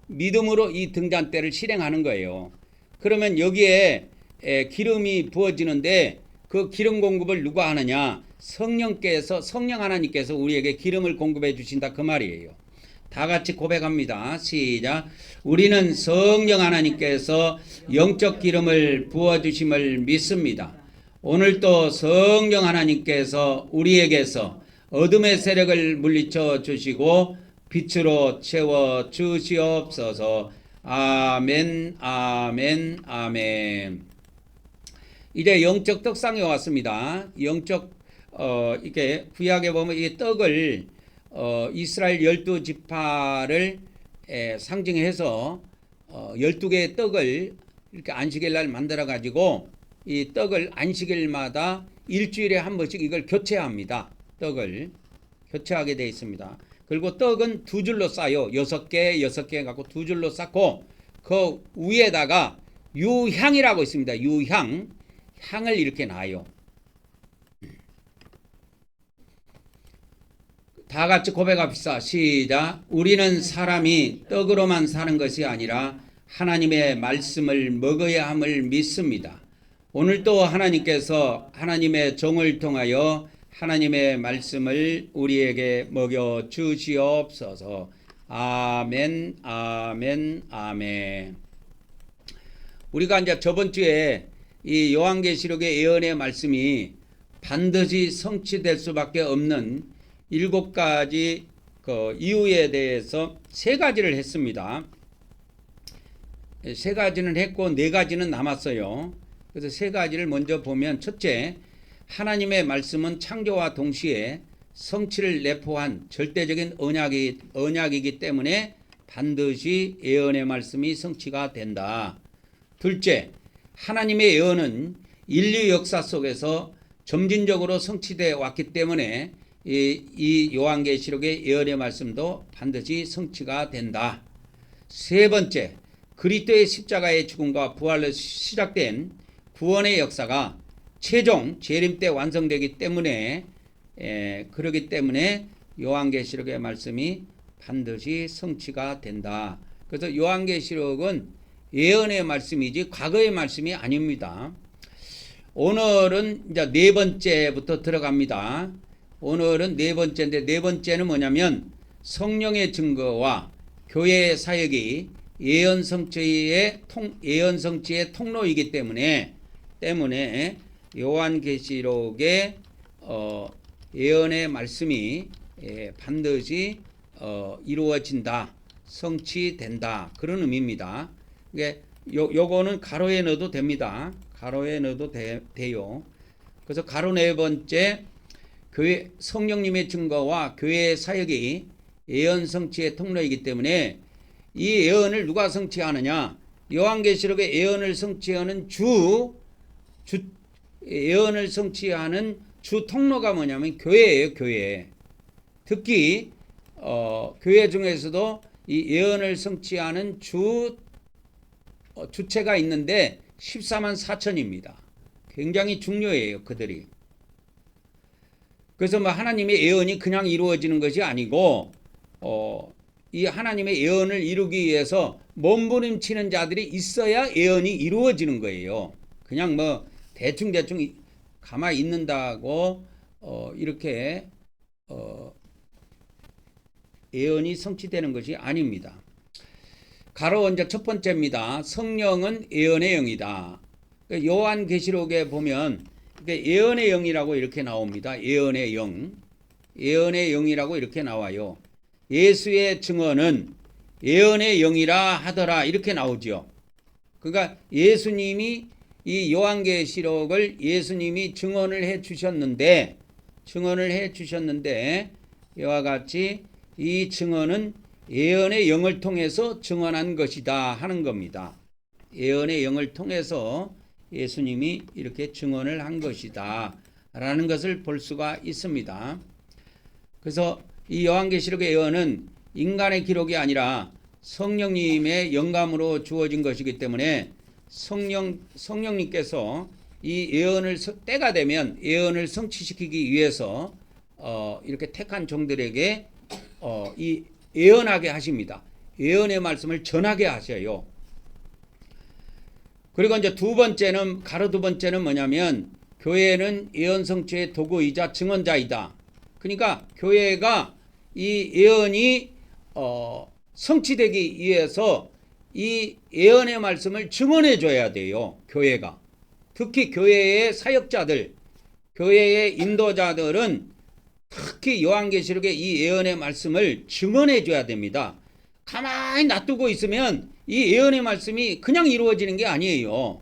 믿음으로 이 등잔대를 실행하는 거예요. 그러면 여기에 기름이 부어지는데 그 기름 공급을 누가 하느냐? 성령 하나님께서 우리에게 기름을 공급해 주신다 그 말이에요. 다 같이 고백합니다. 시작. 우리는 성령 하나님께서 영적 기름을 부어주심을 믿습니다. 오늘도 성령 하나님께서 우리에게서 어둠의 세력을 물리쳐 주시고 빛으로 채워 주시옵소서. 아멘, 아멘, 아멘. 이제 영적 떡상에 왔습니다. 이게 구약에 보면 이 떡을 이스라엘 12지파를 상징해서 12개의 떡을 이렇게 안식일 날 만들어 가지고 이 떡을 안식일마다 일주일에 한 번씩 이걸 교체합니다. 떡을 교체하게 되어 있습니다. 그리고 떡은 두 줄로 쌓여 6개 갖고 두 줄로 쌓고 그 위에다가 유향이라고 있습니다. 향을 이렇게 놔요. 다 같이 고백합시다. 시작. 우리는 사람이 떡으로만 사는 것이 아니라 하나님의 말씀을 먹어야 함을 믿습니다. 오늘도 하나님께서 하나님의 종을 통하여 하나님의 말씀을 우리에게 먹여 주시옵소서. 아멘, 아멘, 아멘. 우리가 이제 저번 주에 이 요한계시록의 예언의 말씀이 반드시 성취될 수밖에 없는 7가지 그 이유에 대해서 3가지를 했습니다. 3가지는 했고 4가지는 남았어요. 그래서 3가지를 먼저 보면, 첫째, 하나님의 말씀은 창조와 동시에 성취를 내포한 절대적인 언약이기 때문에 반드시 예언의 말씀이 성취가 된다. 둘째, 하나님의 예언은 인류 역사 속에서 점진적으로 성취되어 왔기 때문에 이 요한계시록의 예언의 말씀도 반드시 성취가 된다. 세 번째, 그리스도의 십자가의 죽음과 부활로 시작된 구원의 역사가 최종 재림 때 완성되기 때문에 그렇기 때문에 요한계시록의 말씀이 반드시 성취가 된다. 그래서 요한계시록은 예언의 말씀이지 과거의 말씀이 아닙니다. 오늘은 이제 4번째부터 들어갑니다. 오늘은 4번째인데, 4번째는 뭐냐면 성령의 증거와 교회의 사역이 예언 성취의 통로이기 때문에 요한계시록의 예언의 말씀이 반드시 이루어진다, 성취된다, 그런 의미입니다. 요거는 가로에 넣어도 됩니다. 가로에 넣어도 돼요. 그래서 가로 4번째, 교회 성령님의 증거와 교회의 사역이 예언 성취의 통로이기 때문에 이 예언을 누가 성취하느냐? 요한계시록의 예언을 성취하는 예언을 성취하는 주 통로가 뭐냐면 교회예요, 교회. 특히 교회 중에서도 이 예언을 성취하는 주체가 있는데 14만 4천입니다. 굉장히 중요해요, 그들이. 그래서 하나님의 예언이 그냥 이루어지는 것이 아니고 이 하나님의 예언을 이루기 위해서 몸부림치는 자들이 있어야 예언이 이루어지는 거예요. 그냥 대충 가만히 있는다고 이렇게 예언이 성취되는 것이 아닙니다. 가로 이제 첫 번째입니다. 성령은 예언의 영이다. 요한계시록에 보면 예언의 영이라고 이렇게 나옵니다. 예언의 영. 예언의 영이라고 이렇게 나와요. 예수의 증언은 예언의 영이라 하더라, 이렇게 나오죠. 그러니까 예수님이 이 요한계시록을 예수님이 증언을 해 주셨는데 이와 같이 이 증언은 예언의 영을 통해서 증언한 것이다 하는 겁니다. 예언의 영을 통해서 예수님이 이렇게 증언을 한 것이다 라는 것을 볼 수가 있습니다. 그래서 이 요한계시록의 예언은 인간의 기록이 아니라 성령님의 영감으로 주어진 것이기 때문에 성령님께서 이 예언을 때가 되면 예언을 성취시키기 위해서 이렇게 택한 종들에게 이 예언하게 하십니다. 예언의 말씀을 전하게 하셔요. 그리고 이제 가로 두 번째는 뭐냐면 교회는 예언 성취의 도구이자 증언자이다. 그러니까 교회가 이 예언이 성취되기 위해서 이 예언의 말씀을 증언해 줘야 돼요. 교회가. 특히 교회의 사역자들, 교회의 인도자들은 특히 요한계시록의 이 예언의 말씀을 증언해 줘야 됩니다. 가만히 놔두고 있으면 이 예언의 말씀이 그냥 이루어지는 게 아니에요.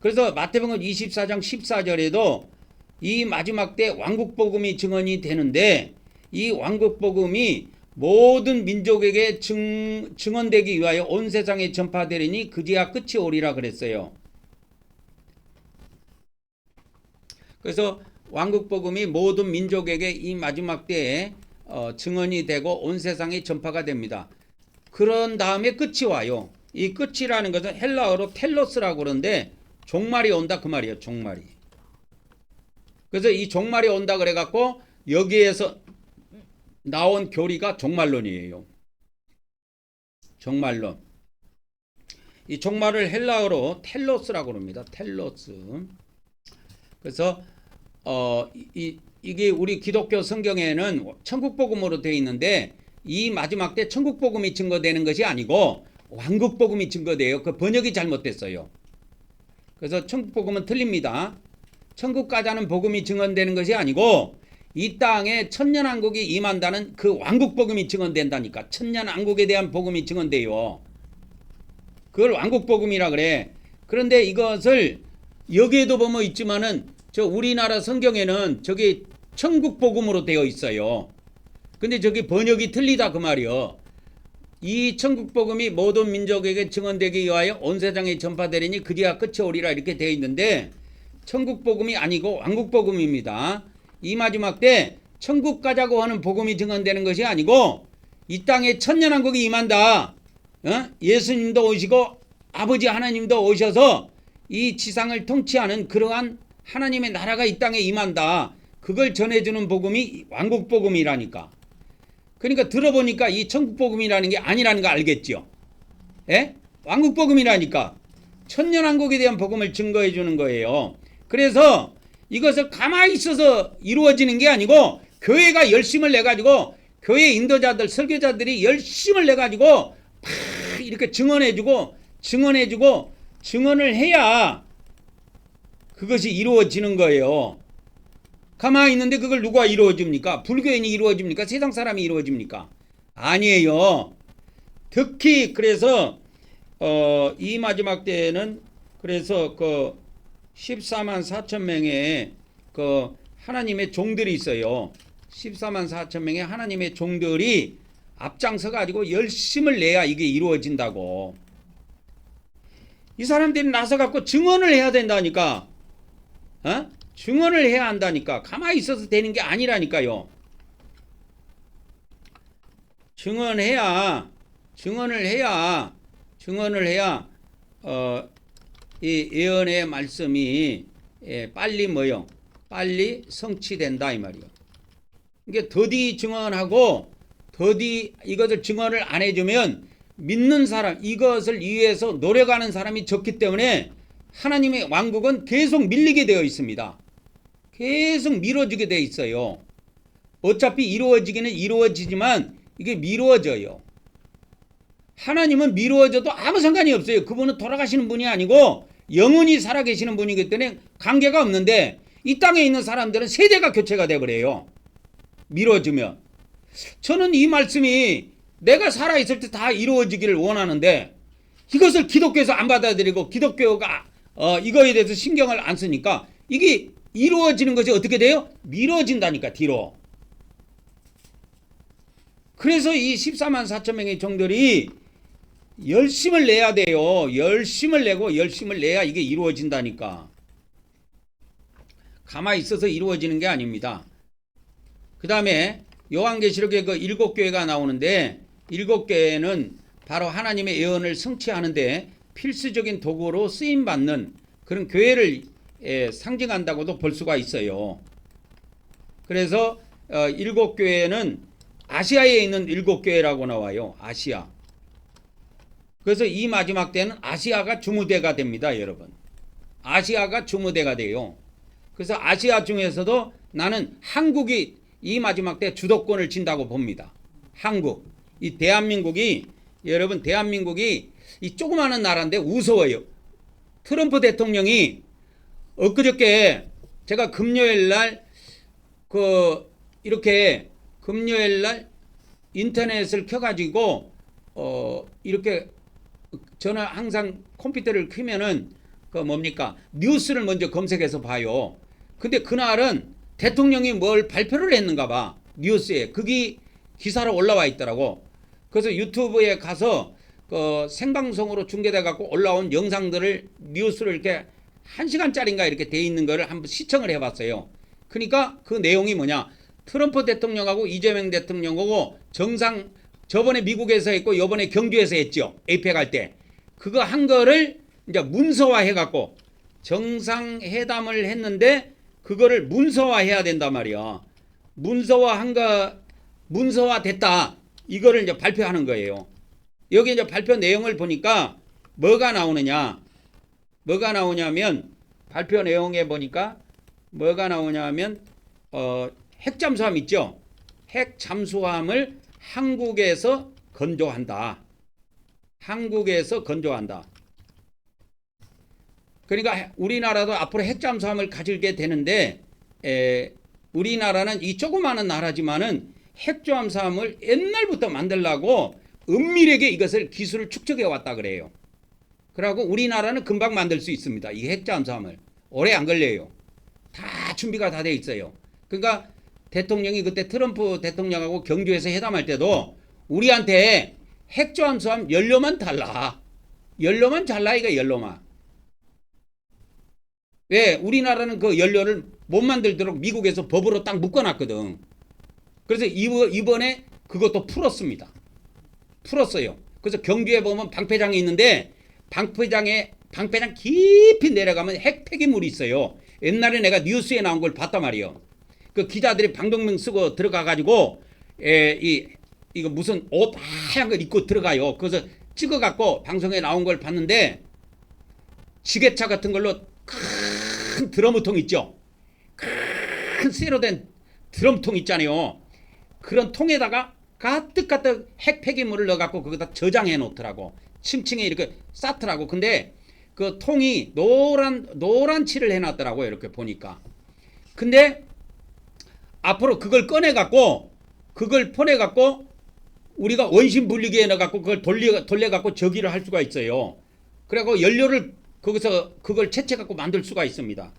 그래서 마태복음 24장 14절에도 이 마지막 때 왕국복음이 증언이 되는데 이 왕국복음이 모든 민족에게 증언되기 위하여 온 세상에 전파되리니 그제야 끝이 오리라 그랬어요. 그래서 왕국복음이 모든 민족에게 이 마지막 때에 증언이 되고 온 세상에 전파가 됩니다. 그런 다음에 끝이 와요. 이 끝이라는 것은 헬라어로 텔로스라고 그러는데 종말이 온다 그 말이에요. 종말이. 그래서 이 종말이 온다 그래갖고 여기에서 나온 교리가 종말론이에요. 종말론. 이 종말을 헬라어로 텔로스라고 합니다. 텔로스. 그래서 이게 우리 기독교 성경에는 천국복음으로 되어 있는데 이 마지막 때 천국복음이 증거되는 것이 아니고 왕국복음이 증거돼요. 그 번역이 잘못됐어요. 그래서 천국복음은 틀립니다. 천국 가자는 복음이 증언되는 것이 아니고 이 땅에 천년왕국이 임한다는 그 왕국복음이 증언된다니까. 천년왕국에 대한 복음이 증언돼요. 그걸 왕국복음이라 그래. 그런데 이것을 여기에도 보면 있지만은 저 우리나라 성경에는 저기 천국복음으로 되어 있어요. 근데 저기 번역이 틀리다 그 말이요. 이 천국복음이 모든 민족에게 증언되기 위하여 온 세상에 전파되리니 그리야 끝이 오리라 이렇게 되어 있는데 천국복음이 아니고 왕국복음입니다. 이 마지막 때 천국 가자고 하는 복음이 증언되는 것이 아니고 이 땅에 천년왕국이 임한다. 예수님도 오시고 아버지 하나님도 오셔서 이 지상을 통치하는 그러한 하나님의 나라가 이 땅에 임한다. 그걸 전해주는 복음이 왕국복음이라니까. 그러니까 들어보니까 이 천국복음이라는 게 아니라는 거 알겠죠? 예? 왕국복음이라니까. 천년왕국에 대한 복음을 증거해 주는 거예요. 그래서 이것을 가만히 있어서 이루어지는 게 아니고 교회가 열심을 내가지고 교회 인도자들 설교자들이 열심을 내가지고 막 이렇게 증언해주고 증언을 해야 그것이 이루어지는 거예요. 가만히 있는데 그걸 누가 이루어집니까? 불교인이 이루어집니까? 세상 사람이 이루어집니까? 아니에요. 특히 그래서 이 마지막 때에는 그래서 그 14만 4천 명의 그 하나님의 종들이 있어요. 14만 4천 명의 하나님의 종들이 앞장서 가지고 열심을 내야 이게 이루어진다고. 이 사람들이 나서 갖고 증언을 해야 된다니까. 증언을 해야 한다니까. 가만히 있어서 되는 게 아니라니까요. 증언을 해야 이 예언의 말씀이 빨리 성취된다 이 말이요. 이게 더디 증언하고 더디 이것을 증언을 안 해주면 믿는 사람, 이것을 위해서 노력하는 사람이 적기 때문에 하나님의 왕국은 계속 밀리게 되어 있습니다. 계속 미뤄지게 되어 있어요. 어차피 이루어지기는 이루어지지만 이게 미루어져요. 하나님은 미루어져도 아무 상관이 없어요. 그분은 돌아가시는 분이 아니고 영원히 살아계시는 분이기 때문에 관계가 없는데 이 땅에 있는 사람들은 세대가 교체가 돼버려요. 미뤄지면. 저는 이 말씀이 내가 살아있을 때 다 이루어지기를 원하는데 이것을 기독교에서 안 받아들이고 기독교가 이거에 대해서 신경을 안 쓰니까 이게 이루어지는 것이 어떻게 돼요? 미뤄진다니까 뒤로. 그래서 이 14만 4천 명의 종들이 열심을 내야 돼요. 열심을 내고 열심을 내야 이게 이루어진다니까. 가만히 있어서 이루어지는 게 아닙니다. 그 다음에 요한계시록에 그 7교회가 나오는데 7교회는 바로 하나님의 예언을 성취하는데 필수적인 도구로 쓰임받는 그런 교회를 상징한다고도 볼 수가 있어요. 그래서 7교회는 아시아에 있는 7교회라고 나와요. 아시아. 그래서 이 마지막 때는 아시아가 주무대가 됩니다. 여러분. 아시아가 주무대가 돼요. 그래서 아시아 중에서도 나는 한국이 이 마지막 때 주도권을 진다고 봅니다. 한국. 이 대한민국이 여러분 대한민국이 이 조그마한 나라인데 우스워요. 트럼프 대통령이 엊그저께 제가 금요일날 이렇게 금요일날 인터넷을 켜가지고 이렇게 저는 항상 컴퓨터를 켜면은 뭡니까 뉴스를 먼저 검색해서 봐요. 근데 그날은 대통령이 뭘 발표를 했는가 봐. 뉴스에 그게 기사로 올라와 있더라고. 그래서 유튜브에 가서 생방송으로 중계돼 갖고 올라온 영상들을 뉴스를 이렇게 1시간짜리인가 이렇게 돼 있는 거를 한번 시청을 해봤어요. 그러니까 그 내용이 뭐냐? 트럼프 대통령하고 이재명 대통령하고 정상 저번에 미국에서 했고 요번에 경주에서 했죠. 에이펙 할 때. 그거 한 거를 이제 문서화해 갖고 정상회담을 했는데 그거를 문서화해야 된단 말이야. 문서화한 문서화됐다. 이거를 이제 발표하는 거예요. 여기 이제 발표 내용을 보니까 뭐가 나오느냐? 뭐가 나오냐면 발표 내용에 보니까 뭐가 나오냐면 핵잠수함 있죠? 핵잠수함을 한국에서 건조한다. 한국에서 건조한다. 그러니까 우리나라도 앞으로 핵잠수함을 가지게 되는데 우리나라는 이 조그마한 나라지만은 핵잠수함을 옛날부터 만들려고 은밀하게 이것을 기술을 축적해 왔다 그래요. 그러고 우리나라는 금방 만들 수 있습니다. 이 핵잠수함을 오래 안 걸려요. 다 준비가 다 돼 있어요. 그러니까 대통령이 그때 트럼프 대통령하고 경주에서 회담할 때도 우리한테 핵잠수함 연료만 달라. 연료만 잘라 이거 연료만. 왜? 우리나라는 그 연료를 못 만들도록 미국에서 법으로 딱 묶어놨거든. 그래서 이번에 그것도 풀었습니다. 풀었어요. 그래서 경주에 보면 방패장이 있는데 방패장 깊이 내려가면 핵 폐기물이 있어요. 옛날에 내가 뉴스에 나온 걸 봤단 말이에요. 그 기자들이 방독면 쓰고 들어가가지고 이거 무슨 옷 하얀 걸 입고 들어가요. 그래서 찍어갖고 방송에 나온 걸 봤는데 지게차 같은 걸로 큰 드럼통 있죠. 큰 쇠로 된 드럼통 있잖아요. 그런 통에다가 가득가득 핵 폐기물을 넣어갖고 거기다 저장해 놓더라고. 층층에 이렇게 쌓더라고. 근데 그 통이 노란 칠을 해놨더라고. 이렇게 보니까. 근데 앞으로 그걸 꺼내갖고 그걸 퍼내갖고 우리가 원심 분리기에 넣어갖고 그걸 돌려갖고 저기를 할 수가 있어요. 그래갖고 연료를 거기서 그걸 채취해갖고 만들 수가 있습니다.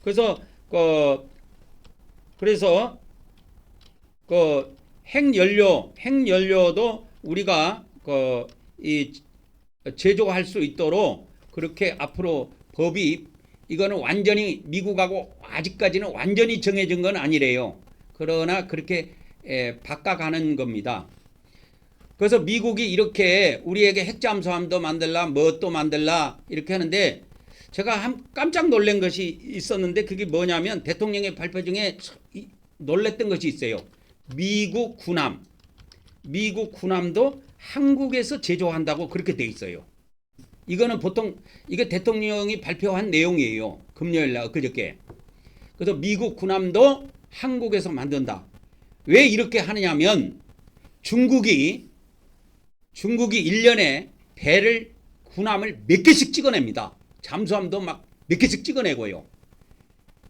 그래서 핵연료도 우리가 제조할 수 있도록 그렇게 앞으로 법이 이거는 완전히 미국하고 아직까지는 완전히 정해진 건 아니래요. 그러나 그렇게 바꿔가는 겁니다. 그래서 미국이 이렇게 우리에게 핵잠수함도 만들라 뭣도 만들라 이렇게 하는데 제가 깜짝 놀란 것이 있었는데 그게 뭐냐면 대통령의 발표 중에 놀랬던 것이 있어요. 미국 군함도 한국에서 제조한다고 그렇게 돼 있어요. 이거는 보통 이게 대통령이 발표한 내용이에요. 금요일날 그저께. 그래서 미국 군함도 한국에서 만든다. 왜 이렇게 하느냐면 중국이 1년에 군함을 몇 개씩 찍어냅니다. 잠수함도 막 몇 개씩 찍어내고요.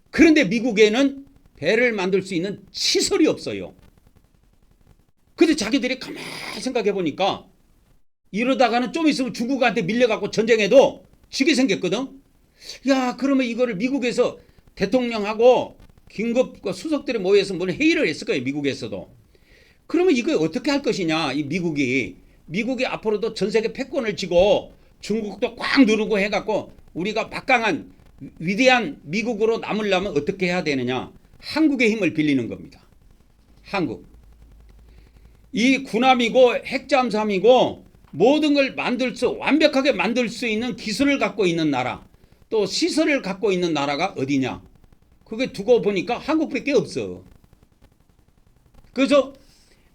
그런데 미국에는 배를 만들 수 있는 시설이 없어요. 근데 자기들이 가만히 생각해 보니까 이러다가는 좀 있으면 중국한테 밀려갖고 전쟁해도 지게 생겼거든. 야, 그러면 이거를 미국에서 대통령하고 긴급 수석들이 모여서 뭘 회의를 했을 거예요. 미국에서도. 그러면 이거 어떻게 할 것이냐. 이 미국이 앞으로도 전 세계 패권을 쥐고 중국도 꽉 누르고 해갖고 우리가 막강한 위대한 미국으로 남으려면 어떻게 해야 되느냐. 한국의 힘을 빌리는 겁니다. 한국. 이 군함이고 핵잠수함이고 모든 걸 완벽하게 만들 수 있는 기술을 갖고 있는 나라, 또 시설을 갖고 있는 나라가 어디냐. 그게 두고 보니까 한국밖에 없어. 그래서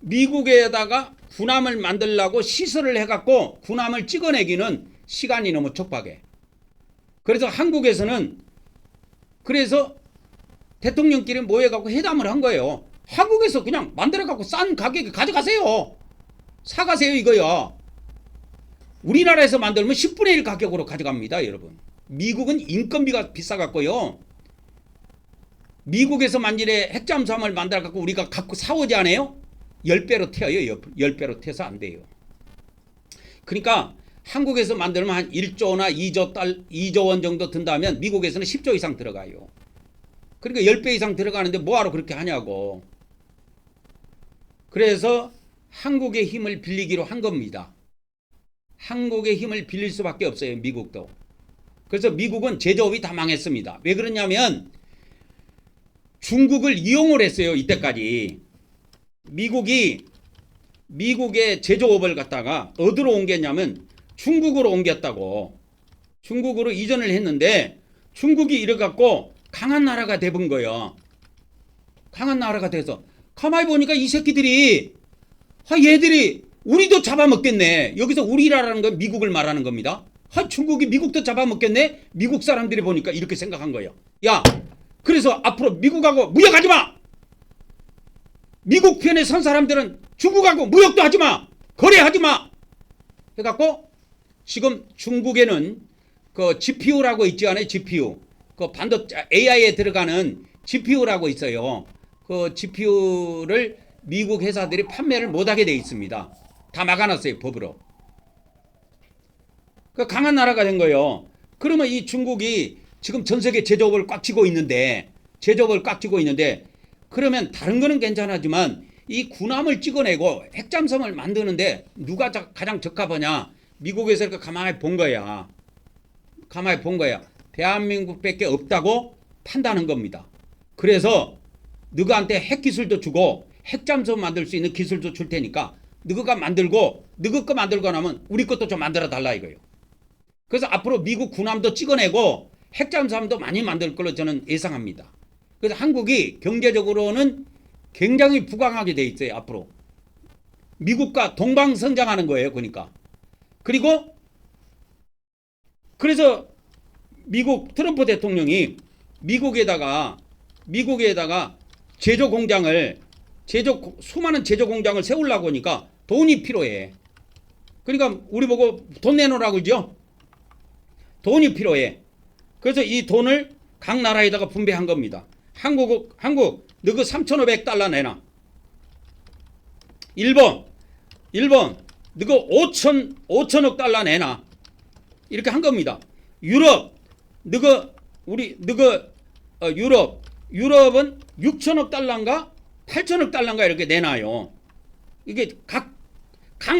미국에다가 군함을 만들려고 시설을 해갖고 군함을 찍어내기는 시간이 너무 촉박해. 그래서 한국에서는 대통령끼리 모여갖고 회담을 한 거예요. 한국에서 그냥 만들어갖고 싼 가격에 가져가세요. 사가세요 이거요. 우리나라에서 만들면 10분의 1 가격으로 가져갑니다. 여러분. 미국은 인건비가 비싸갖고요. 미국에서 만일에 핵잠수함을 만들어갖고 우리가 갖고 사오지 않아요? 10배로 튀어요. 10배로 튀어서 안 돼요. 그러니까 한국에서 만들면 한 1조나 2조 원 정도 든다면 미국에서는 10조 이상 들어가요. 그러니까 10배 이상 들어가는데 뭐하러 그렇게 하냐고. 그래서 한국의 힘을 빌리기로 한 겁니다. 한국의 힘을 빌릴 수밖에 없어요. 미국도. 그래서 미국은 제조업이 다 망했습니다. 왜 그러냐면 중국을 이용을 했어요. 이때까지. 미국의 제조업을 갖다가 어디로 옮겼냐면 중국으로 옮겼다고. 중국으로 이전을 했는데 중국이 이래갖고 강한 나라가 돼본 거예요. 강한 나라가 돼서 가만히 보니까 이 새끼들이 얘들이 우리도 잡아먹겠네. 여기서 우리라는 건 미국을 말하는 겁니다. 중국이 미국도 잡아먹겠네. 미국 사람들이 보니까 이렇게 생각한 거예요. 야, 그래서 앞으로 미국하고 무역하지 마. 미국 편에 선 사람들은 중국하고 무역도 하지 마. 거래하지 마. 해갖고 지금 중국에는 그 GPU라고 있지 않아요? GPU. 그 반도체 AI에 들어가는 GPU라고 있어요. 그 GPU를 미국 회사들이 판매를 못하게 돼 있습니다. 다 막아놨어요, 법으로. 그 강한 나라가 된 거예요. 그러면 이 중국이 지금 전 세계 제조업을 꽉 쥐고 있는데, 그러면 다른 거는 괜찮았지만 이 군함을 찍어내고 핵잠수함을 만드는데 누가 가장 적합하냐? 미국에서 이렇게 가만히 본 거야. 대한민국밖에 없다고 판단한 겁니다. 그래서 너희한테 핵기술도 주고 핵잠수함 만들 수 있는 기술도 줄 테니까 너희 거 만들고 나면 우리 것도 좀 만들어 달라 이거예요. 그래서 앞으로 미국 군함도 찍어내고 핵잠수함도 많이 만들 걸로 저는 예상합니다. 그래서 한국이 경제적으로는 굉장히 부강하게 돼 있어요. 앞으로 미국과 동방성장하는 거예요. 그러니까 그리고 그래서 미국 트럼프 대통령이 미국에다가 수많은 제조 공장을 세우려고 하니까 돈이 필요해. 그러니까 우리 보고 돈 내놓으라고 그러죠. 돈이 필요해. 그래서 이 돈을 각 나라에다가 분배한 겁니다. 한국 너그 3,500달러 내놔. 일본 너그 5천억 달러 내놔. 이렇게 한 겁니다. 유럽 유럽은 6천억 달러인가 8천억 달러인가 이렇게 내놔요. 이게 각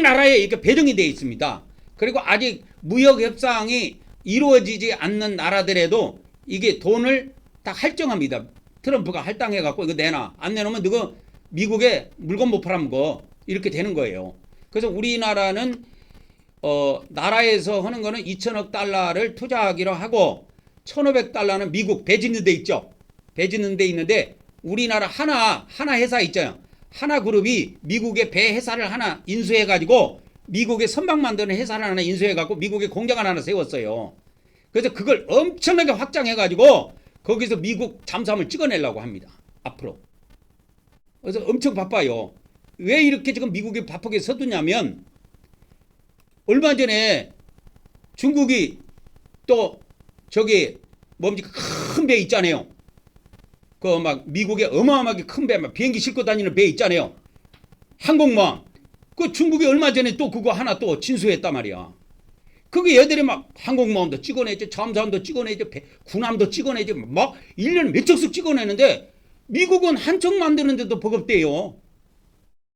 나라에 이렇게 배정이 되어 있습니다. 그리고 아직 무역 협상이 이루어지지 않는 나라들에도 이게 돈을 딱 할정합니다. 트럼프가 할당해 갖고 이거 내놔. 안 내놓으면 너가 미국에 물건 못 팔아먹어. 이렇게 되는 거예요. 그래서 우리나라는 나라에서 하는 거는 2천억 달러를 투자하기로 하고 1,500달러는 미국 배지는 데 있죠. 배지는 데 있는데 우리나라 하나 회사 있잖아요. 하나 그룹이 미국의 배 회사를 하나 인수해 가지고 미국에 선박 만드는 회사를 하나 인수해 갖고 미국에 공장을 하나 세웠어요. 그래서 그걸 엄청나게 확장해 가지고 거기서 미국 잠수함을 찍어내려고 합니다. 앞으로. 그래서 엄청 바빠요. 왜 이렇게 지금 미국이 바쁘게 서두냐면 얼마 전에 중국이 또 저기 큰 배 있잖아요. 그 막 미국에 어마어마하게 큰 배, 막 비행기 싣고 다니는 배 있잖아요. 항공모함. 그 중국이 얼마 전에 또 그거 하나 또 진수했단 말이야. 그게 얘들이 막 항공모함도 찍어내지, 잠수함도 찍어내지, 군함도 찍어내지, 막 1년에 몇 척씩 찍어내는데 미국은 한 척 만드는데도 버겁대요.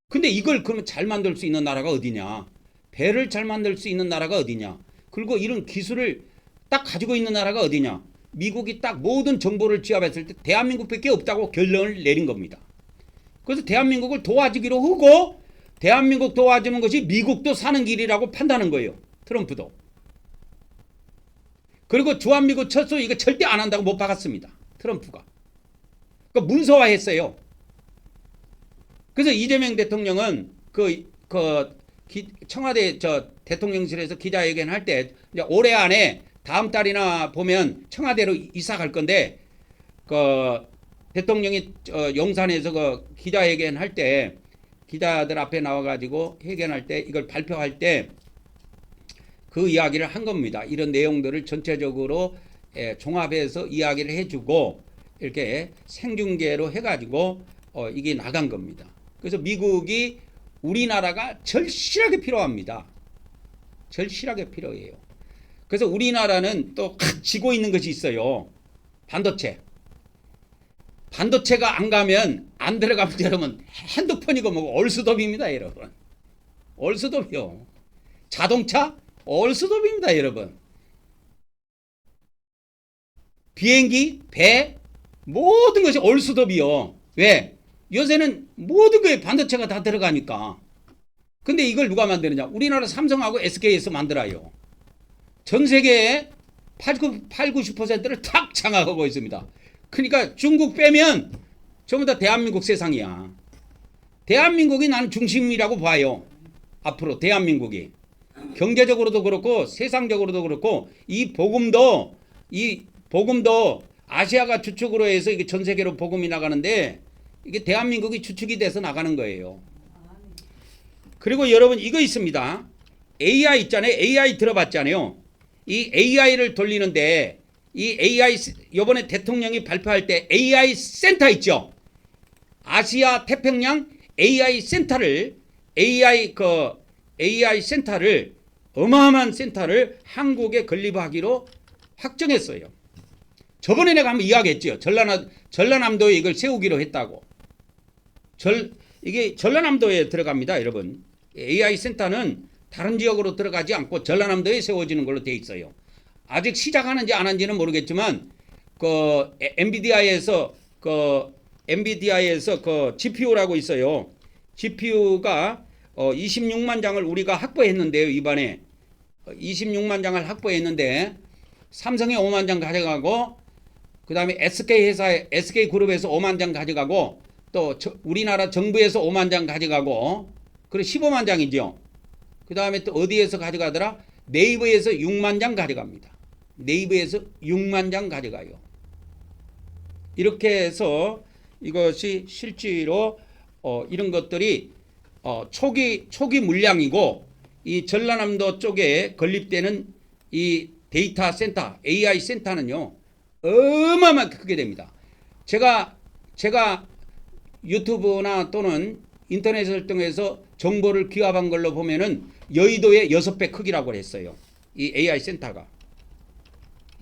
근데 이걸 그러면 잘 만들 수 있는 나라가 어디냐? 배를 잘 만들 수 있는 나라가 어디냐? 그리고 이런 기술을 딱 가지고 있는 나라가 어디냐? 미국이 딱 모든 정보를 취합했을 때 대한민국밖에 없다고 결론을 내린 겁니다. 그래서 대한민국을 도와주기로 하고 대한민국 도와주는 것이 미국도 사는 길이라고 판단한 거예요. 트럼프도. 그리고 주한미군 철수 이거 절대 안 한다고 못 박았습니다. 트럼프가. 그러니까 문서화했어요. 그래서 이재명 대통령은 청와대 대통령실에서 기자회견할 때 올해 안에 다음 달이나 보면 청와대로 이사 갈 건데 대통령이 용산에서 기자회견할 때 기자들 앞에 나와가지고 회견할 때 이걸 발표할 때 그 이야기를 한 겁니다. 이런 내용들을 전체적으로 종합해서 이야기를 해주고 이렇게 생중계로 해가지고 이게 나간 겁니다. 그래서 미국이 우리나라가 절실하게 필요합니다. 절실하게 필요해요. 그래서 우리나라는 또 지고 있는 것이 있어요. 반도체가 안 가면 안 들어가면 여러분 핸드폰이고 뭐고 올스톱입니다. 여러분. 올스톱이요. 자동차 올스톱입니다. 여러분. 비행기, 배 모든 것이 올스톱이요. 왜? 요새는 모든 거에 반도체가 다 들어가니까. 근데 이걸 누가 만드느냐? 우리나라 삼성하고 SK에서 만들어요. 전 세계의 80-90%를 탁 장악하고 있습니다. 그러니까 중국 빼면 전부 다 대한민국 세상이야. 대한민국이 나는 중심이라고 봐요. 앞으로 대한민국이 경제적으로도 그렇고 세상적으로도 그렇고 이 복음도 아시아가 주축으로 해서 이게 전 세계로 복음이 나가는데 이게 대한민국이 주축이 돼서 나가는 거예요. 그리고 여러분 이거 있습니다. AI 있잖아요. AI 들어봤잖아요. 이 AI를 돌리는데 이 AI 이번에 대통령이 발표할 때 AI 센터 있죠. 아시아 태평양 AI 센터를 AI 센터를 어마어마한 센터를 한국에 건립하기로 확정했어요. 저번에 내가 한번 이야기했죠. 전라남도에 이걸 세우기로 했다고. 이게 전라남도에 들어갑니다, 여러분. AI 센터는 다른 지역으로 들어가지 않고 전라남도에 세워지는 걸로 돼 있어요. 아직 시작하는지 안 하는지는 모르겠지만 엔비디아에서 GPU라고 있어요. GPU가 26만 장을 우리가 확보했는데요. 이번에 26만 장을 확보했는데 삼성이 5만 장 가져가고 그다음에 SK그룹에서 5만 장 가져가고 또 우리나라 정부에서 5만 장 가져가고 그래 15만 장이죠. 그다음에 또 어디에서 가져가더라? 네이버에서 6만 장 가져갑니다. 네이버에서 6만 장 가져가요. 이렇게 해서 이것이 실제로 이런 것들이 초기 물량이고 이 전라남도 쪽에 건립되는 이 데이터 센터, AI 센터는요 어마어마하게 크게 됩니다. 제가 유튜브나 또는 인터넷을 통해서 정보를 기압한 걸로 보면은 여의도의 6배 크기라고 했어요. 이 AI 센터가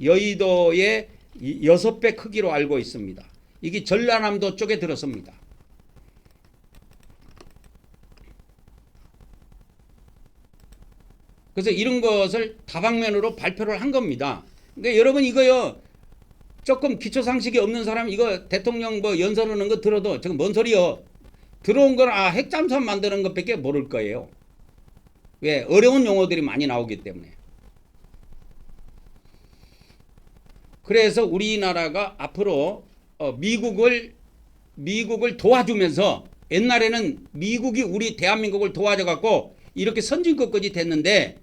여의도의 6배 크기로 알고 있습니다. 이게 전라남도 쪽에 들어섭니다. 그래서 이런 것을 다방면으로 발표를 한 겁니다. 그러니까 여러분 이거요 조금 기초상식이 없는 사람 이거 대통령 뭐 연설하는 거 들어도 지금 뭔 소리요? 들어온 건 핵잠수함 만드는 것밖에 모를 거예요. 왜? 어려운 용어들이 많이 나오기 때문에. 그래서 우리나라가 앞으로 미국을 도와주면서 옛날에는 미국이 우리 대한민국을 도와줘갖고 이렇게 선진국까지 됐는데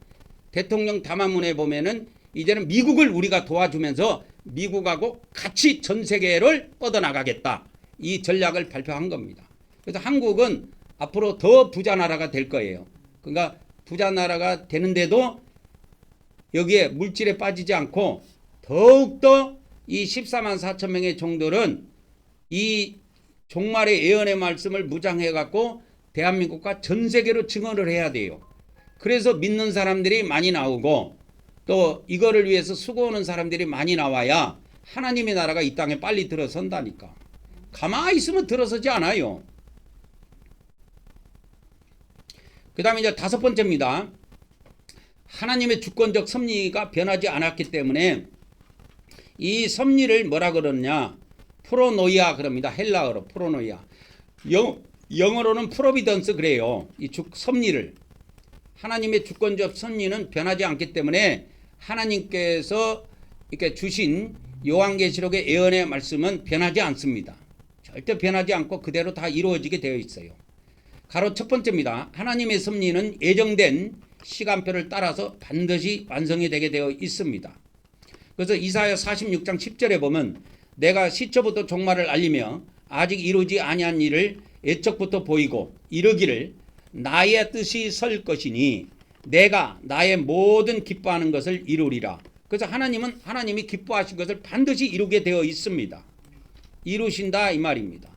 대통령 담화문에 보면은 이제는 미국을 우리가 도와주면서 미국하고 같이 전 세계를 뻗어나가겠다. 이 전략을 발표한 겁니다. 그래서 한국은 앞으로 더 부자 나라가 될 거예요. 그러니까 부자 나라가 되는데도 여기에 물질에 빠지지 않고 더욱더 이 14만 4천 명의 종들은 이 종말의 예언의 말씀을 무장해 갖고 대한민국과 전 세계로 증언을 해야 돼요. 그래서 믿는 사람들이 많이 나오고 또 이거를 위해서 수고하는 사람들이 많이 나와야 하나님의 나라가 이 땅에 빨리 들어선다니까. 가만히 있으면 들어서지 않아요. 그 다음에 이제 5번째입니다. 하나님의 주권적 섭리가 변하지 않았기 때문에 이 섭리를 뭐라 그러느냐 프로노이아 그럽니다. 헬라어로 프로노이아. 영어로는 프로비던스 그래요. 이 섭리를 하나님의 주권적 섭리는 변하지 않기 때문에 하나님께서 이렇게 주신 요한계시록의 예언의 말씀은 변하지 않습니다. 절대 변하지 않고 그대로 다 이루어지게 되어 있어요. 가로 첫 번째입니다. 하나님의 섭리는 예정된 시간표를 따라서 반드시 완성이 되게 되어 있습니다. 그래서 이사야 46장 10절에 보면 내가 시초부터 종말을 알리며 아직 이루지 아니한 일을 애적부터 보이고 이르기를 나의 뜻이 설 것이니 내가 나의 모든 기뻐하는 것을 이루리라. 그래서 하나님은 하나님이 기뻐하신 것을 반드시 이루게 되어 있습니다. 이루신다 이 말입니다.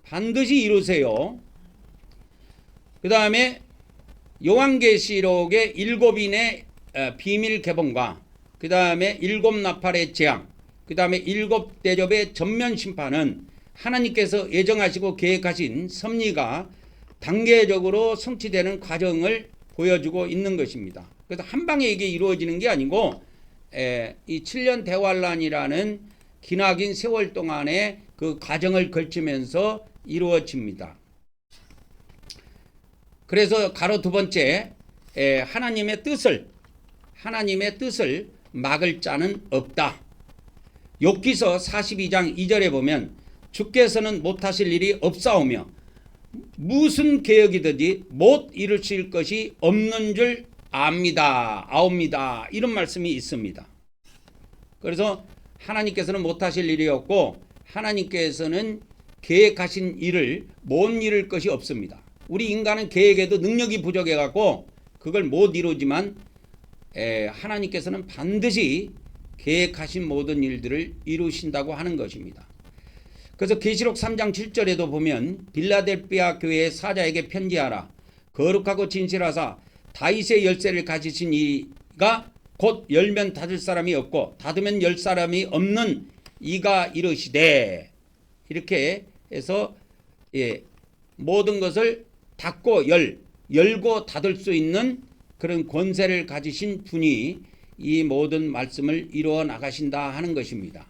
반드시 이루세요. 그 다음에 요한계시록의 7인의 비밀 개봉과 그 다음에 7 나팔의 재앙 그 다음에 7 대접의 전면 심판은 하나님께서 예정하시고 계획하신 섭리가 단계적으로 성취되는 과정을 보여주고 있는 것입니다. 그래서 한 방에 이게 이루어지는 게 아니고 이 7년 대환란이라는 기나긴 세월 동안의 그 과정을 거치면서 이루어집니다. 그래서 가로 두 번째 하나님의 뜻을 막을 자는 없다. 욥기서 42장 2절에 보면 주께서는 못하실 일이 없사오며 무슨 계획이든지 못 이루실 것이 없는 줄 아옵니다. 이런 말씀이 있습니다. 그래서 하나님께서는 못하실 일이 없고 하나님께서는 계획하신 일을 못 이룰 것이 없습니다. 우리 인간은 계획에도 능력이 부족해 갖고 그걸 못 이루지만 하나님께서는 반드시 계획하신 모든 일들을 이루신다고 하는 것입니다. 그래서 계시록 3장 7절에도 보면 빌라델피아 교회의 사자에게 편지하라. 거룩하고 진실하사 다윗의 열쇠를 가지신 이가 곧 열면 닫을 사람이 없고 닫으면 열 사람이 없는 이가 이르시되, 이렇게 해서 모든 것을 닫고 열고 닫을 수 있는 그런 권세를 가지신 분이 이 모든 말씀을 이루어 나가신다 하는 것입니다.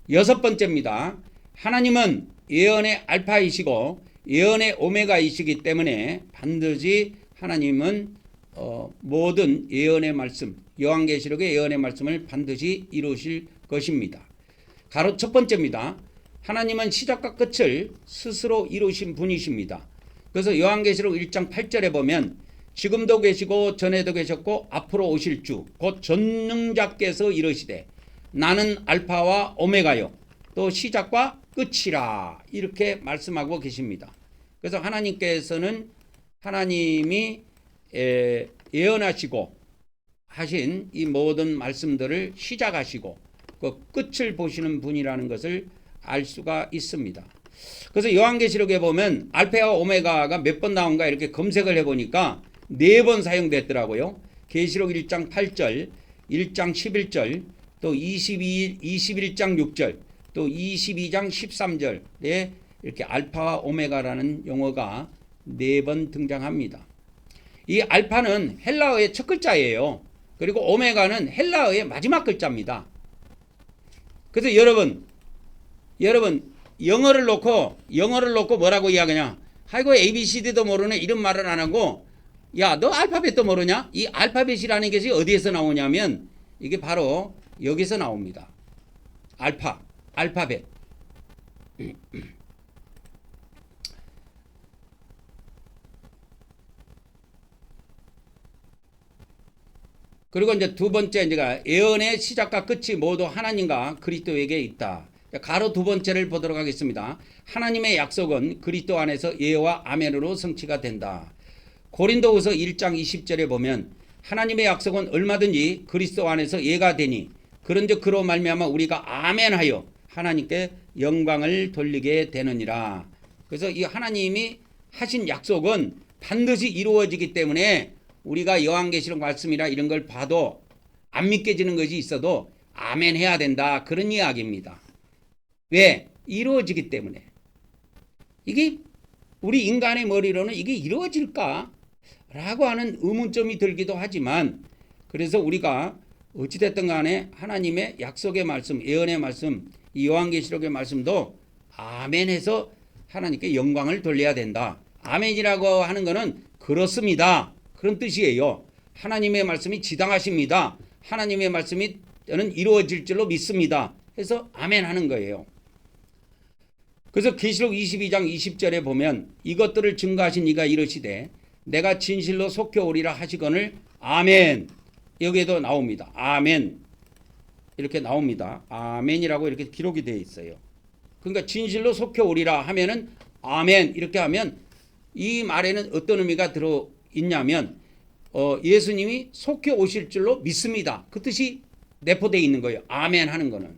여섯 번째입니다. 하나님은 예언의 알파이시고 예언의 오메가이시기 때문에 반드시 하나님은 모든 예언의 말씀, 요한계시록의 예언의 말씀을 반드시 이루실 것입니다. 가로 첫 번째입니다. 하나님은 시작과 끝을 스스로 이루신 분이십니다. 그래서 요한계시록 1장 8절에 보면 지금도 계시고 전에도 계셨고 앞으로 오실 주 곧 전능자께서 이르시되 나는 알파와 오메가요 또 시작과 끝이라, 이렇게 말씀하고 계십니다. 그래서 하나님께서는 하나님이 예언하시고 하신 이 모든 말씀들을 시작하시고 그 끝을 보시는 분이라는 것을 알 수가 있습니다. 그래서 요한계시록에 보면 알파와 오메가가 몇 번 나온가 이렇게 검색을 해보니까 4번 사용됐더라고요. 계시록 1장 8절, 1장 11절, 또 21장 6절, 또 22장 13절에 이렇게 알파와 오메가라는 용어가 4번 등장합니다. 이 알파는 헬라어의 첫 글자예요. 그리고 오메가는 헬라어의 마지막 글자입니다. 그래서 여러분 영어를 놓고 뭐라고 이야기하냐? 아이고 ABCD도 모르네, 이런 말을 안 하고 야, 너 알파벳도 모르냐? 이 알파벳이라는 것이 어디에서 나오냐면 이게 바로 여기서 나옵니다. 알파벳. 그리고 이제 두 번째, 이제 예언의 시작과 끝이 모두 하나님과 그리스도에게 있다. 가로 두 번째를 보도록 하겠습니다. 하나님의 약속은 그리스도 안에서 예와 아멘으로 성취가 된다. 고린도후서 1장 20절에 보면 하나님의 약속은 얼마든지 그리스도 안에서 예가 되니 그런즉 그로 말미암아 우리가 아멘하여 하나님께 영광을 돌리게 되느니라. 그래서 이 하나님이 하신 약속은 반드시 이루어지기 때문에 우리가 요한계시록 말씀이나 이런 걸 봐도 안 믿겨지는 것이 있어도 아멘 해야 된다, 그런 이야기입니다. 왜? 이루어지기 때문에. 이게 우리 인간의 머리로는 이게 이루어질까? 라고 하는 의문점이 들기도 하지만, 그래서 우리가 어찌됐든 간에 하나님의 약속의 말씀, 예언의 말씀, 이 요한계시록의 말씀도 아멘해서 하나님께 영광을 돌려야 된다. 아멘이라고 하는 것은 그렇습니다, 그런 뜻이에요. 하나님의 말씀이 지당하십니다. 하나님의 말씀이 저는 이루어질 줄로 믿습니다 해서 아멘 하는 거예요. 그래서 계시록 22장 20절에 보면 이것들을 증거하신 이가 이르시되 내가 진실로 속혀 오리라 하시거늘 아멘. 여기에도 나옵니다. 아멘. 이렇게 나옵니다. 아멘이라고 이렇게 기록이 되어 있어요. 그러니까 진실로 속혀 오리라 하면은 아멘 이렇게 하면 이 말에는 어떤 의미가 들어 있냐면 예수님이 속혀 오실 줄로 믿습니다, 그 뜻이 내포되어 있는 거예요. 아멘 하는 거는.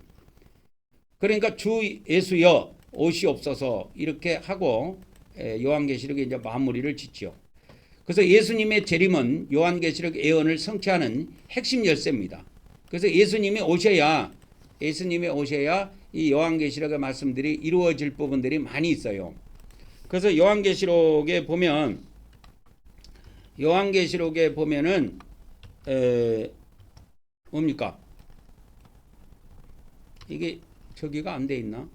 그러니까 주 예수여 오시옵소서 이렇게 하고 요한계시록에 이제 마무리를 짓죠. 그래서 예수님의 재림은 요한계시록 예언을 성취하는 핵심 열쇠입니다. 그래서 예수님이 오셔야 이 요한계시록의 말씀들이 이루어질 부분들이 많이 있어요. 그래서 요한계시록에 보면은 뭡니까? 이게 저기가 안 돼 있나?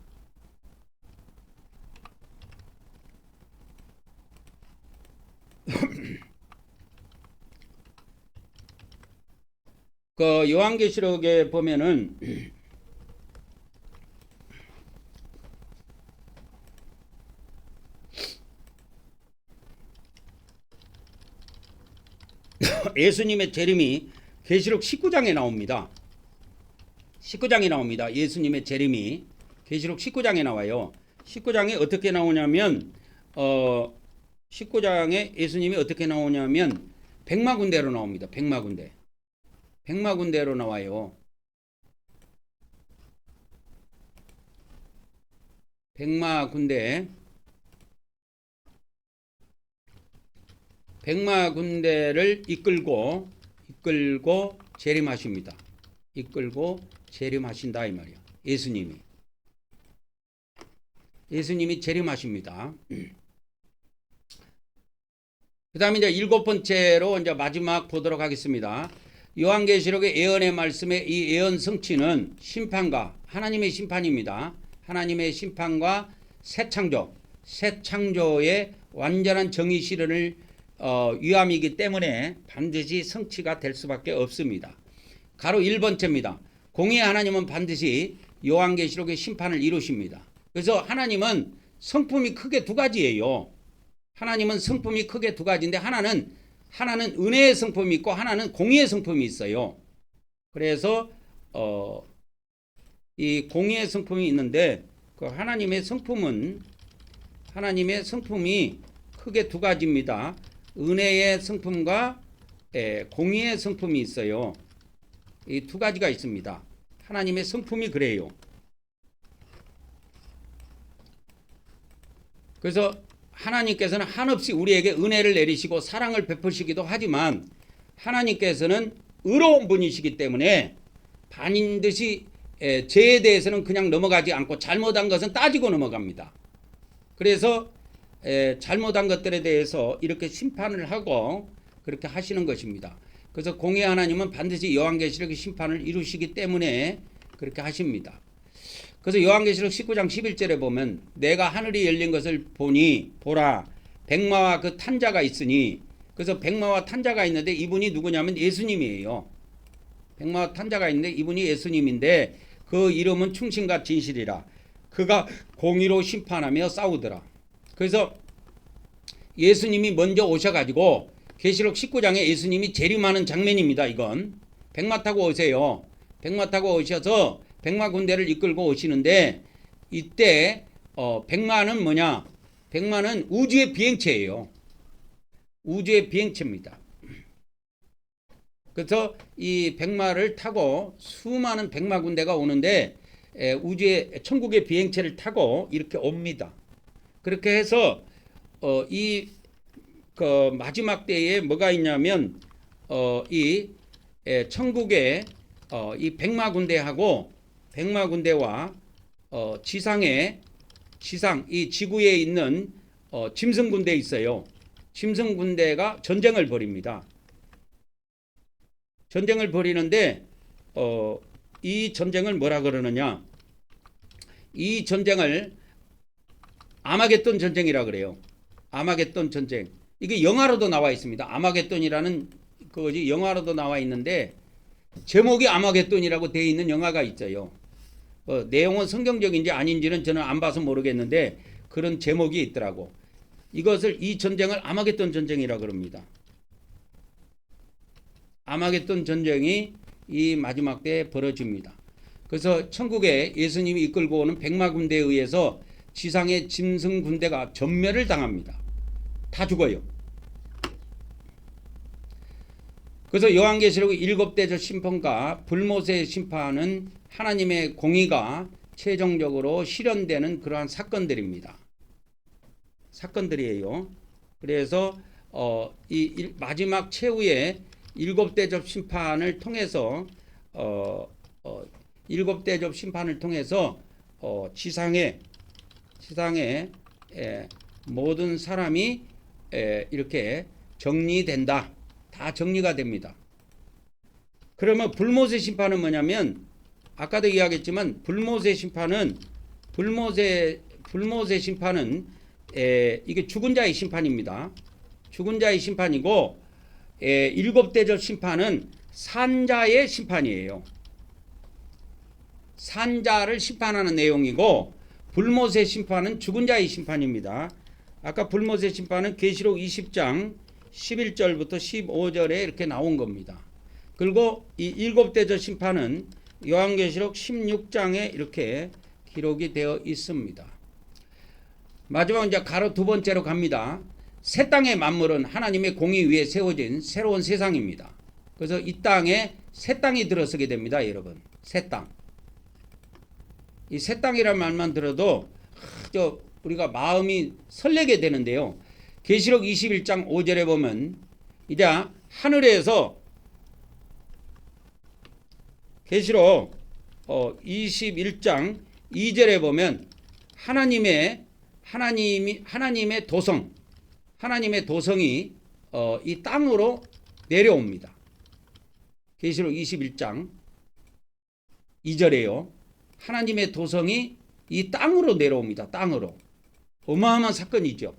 그 요한계시록에 보면은 그래서 예수님의 재림이 계시록 19장에 나옵니다. 19장에 나옵니다. 예수님의 재림이 계시록 19장에 나와요. 19장에 어떻게 나오냐면 19장에 예수님이 어떻게 나오냐면 백마군대로 나옵니다. 백마군대. 백마군대로 나와요. 백마군대. 백마군대를 이끌고 재림하십니다. 이끌고 재림하신다 이 말이야. 예수님이 재림하십니다. 그 다음에 이제 일곱 번째로 이제 마지막 보도록 하겠습니다. 요한계시록의 예언의 말씀의 이 예언 성취는 심판과 하나님의 심판입니다. 하나님의 심판과 새 창조의 완전한 정의 실현을 위함이기 때문에 반드시 성취가 될 수밖에 없습니다. 가로 1번째입니다. 공의의 하나님은 반드시 요한계시록의 심판을 이루십니다. 그래서 하나님은 성품이 크게 두 가지예요. 하나님은 성품이 크게 두 가지인데 하나는 은혜의 성품이 있고 하나는 공의의 성품이 있어요. 그래서 이 공의의 성품이 있는데 그 하나님의 성품이 크게 두 가지입니다. 은혜의 성품과 공의의 성품이 있어요. 이 두 가지가 있습니다. 하나님의 성품이 그래요. 그래서 하나님께서는 한없이 우리에게 은혜를 내리시고 사랑을 베푸시기도 하지만 하나님께서는 의로운 분이시기 때문에 반드시 죄에 대해서는 그냥 넘어가지 않고 잘못한 것은 따지고 넘어갑니다. 그래서 잘못한 것들에 대해서 이렇게 심판을 하고 그렇게 하시는 것입니다. 그래서 공의 하나님은 반드시 요한계시록의 심판을 이루시기 때문에 그렇게 하십니다. 그래서 요한계시록 19장 11절에 보면 내가 하늘이 열린 것을 보니 보라 백마와 그 탄자가 있으니, 그래서 백마와 탄자가 있는데 이분이 누구냐면 예수님이에요. 백마와 탄자가 있는데 이분이 예수님인데 그 이름은 충신과 진실이라. 그가 공의로 심판하며 싸우더라. 그래서 예수님이 먼저 오셔가지고 계시록 19장에 예수님이 재림하는 장면입니다. 이건 백마 타고 오세요. 백마 타고 오셔서 백마 군대를 이끌고 오시는데 이때 백마는 뭐냐? 백마는 우주의 비행체예요. 우주의 비행체입니다. 그래서 이 백마를 타고 수많은 백마 군대가 오는데 우주의 천국의 비행체를 타고 이렇게 옵니다. 그렇게 해서 그 마지막 때에 뭐가 있냐면 이 천국의 이 백마 군대하고 백마 군대와 지상 이 지구에 있는 짐승 군대 있어요. 짐승 군대가 전쟁을 벌입니다. 전쟁을 벌이는데 이 전쟁을 뭐라 그러느냐? 이 전쟁을 아마겟돈 전쟁이라 그래요. 아마겟돈 전쟁. 이게 영화로도 나와 있습니다. 아마겟돈이라는 그거지 영화로도 나와 있는데 제목이 아마겟돈이라고 되어 있는 영화가 있어요. 내용은 성경적인지 아닌지는 저는 안 봐서 모르겠는데 그런 제목이 있더라고. 이 전쟁을 아마겟돈 전쟁이라 그럽니다. 아마겟돈 전쟁이 이 마지막 때에 벌어집니다. 그래서 천국에 예수님이 이끌고 오는 백마 군대에 의해서 지상의 짐승 군대가 전멸을 당합니다. 다 죽어요. 그래서 요한계시록 7대적 심판과 불모세의 심판은 하나님의 공의가 최종적으로 실현되는 그러한 사건들입니다. 사건들이에요. 그래서 이 마지막 최후의 7대적 심판을 통해서 7대적 심판을 통해서 지상의 모든 사람이 이렇게 정리된다. 다 정리가 됩니다. 그러면 불모세 심판은 뭐냐면 아까도 이야기했지만 불모세 심판은 이게 죽은 자의 심판입니다. 죽은 자의 심판이고 7대적 심판은 산자의 심판이에요. 산자를 심판하는 내용이고 불모세 심판은 죽은 자의 심판입니다. 아까 불모세 심판은 계시록 20장 11절부터 15절에 이렇게 나온 겁니다. 그리고 이 7대접 심판은 요한계시록 16장에 이렇게 기록이 되어 있습니다. 마지막 이제 가로 두 번째로 갑니다. 새 땅의 만물은 하나님의 공의 위에 세워진 새로운 세상입니다. 그래서 이 땅에 새 땅이 들어서게 됩니다, 여러분. 새 땅. 이 새 땅이라는 말만 들어도 우리가 마음이 설레게 되는데요. 계시록 21장 5절에 보면 이제 하늘에서 계시록 21장 2절에 보면 하나님의 도성이 이 땅으로 내려옵니다. 계시록 21장 2절에요. 하나님의 도성이 이 땅으로 내려옵니다. 땅으로. 어마어마한 사건이죠.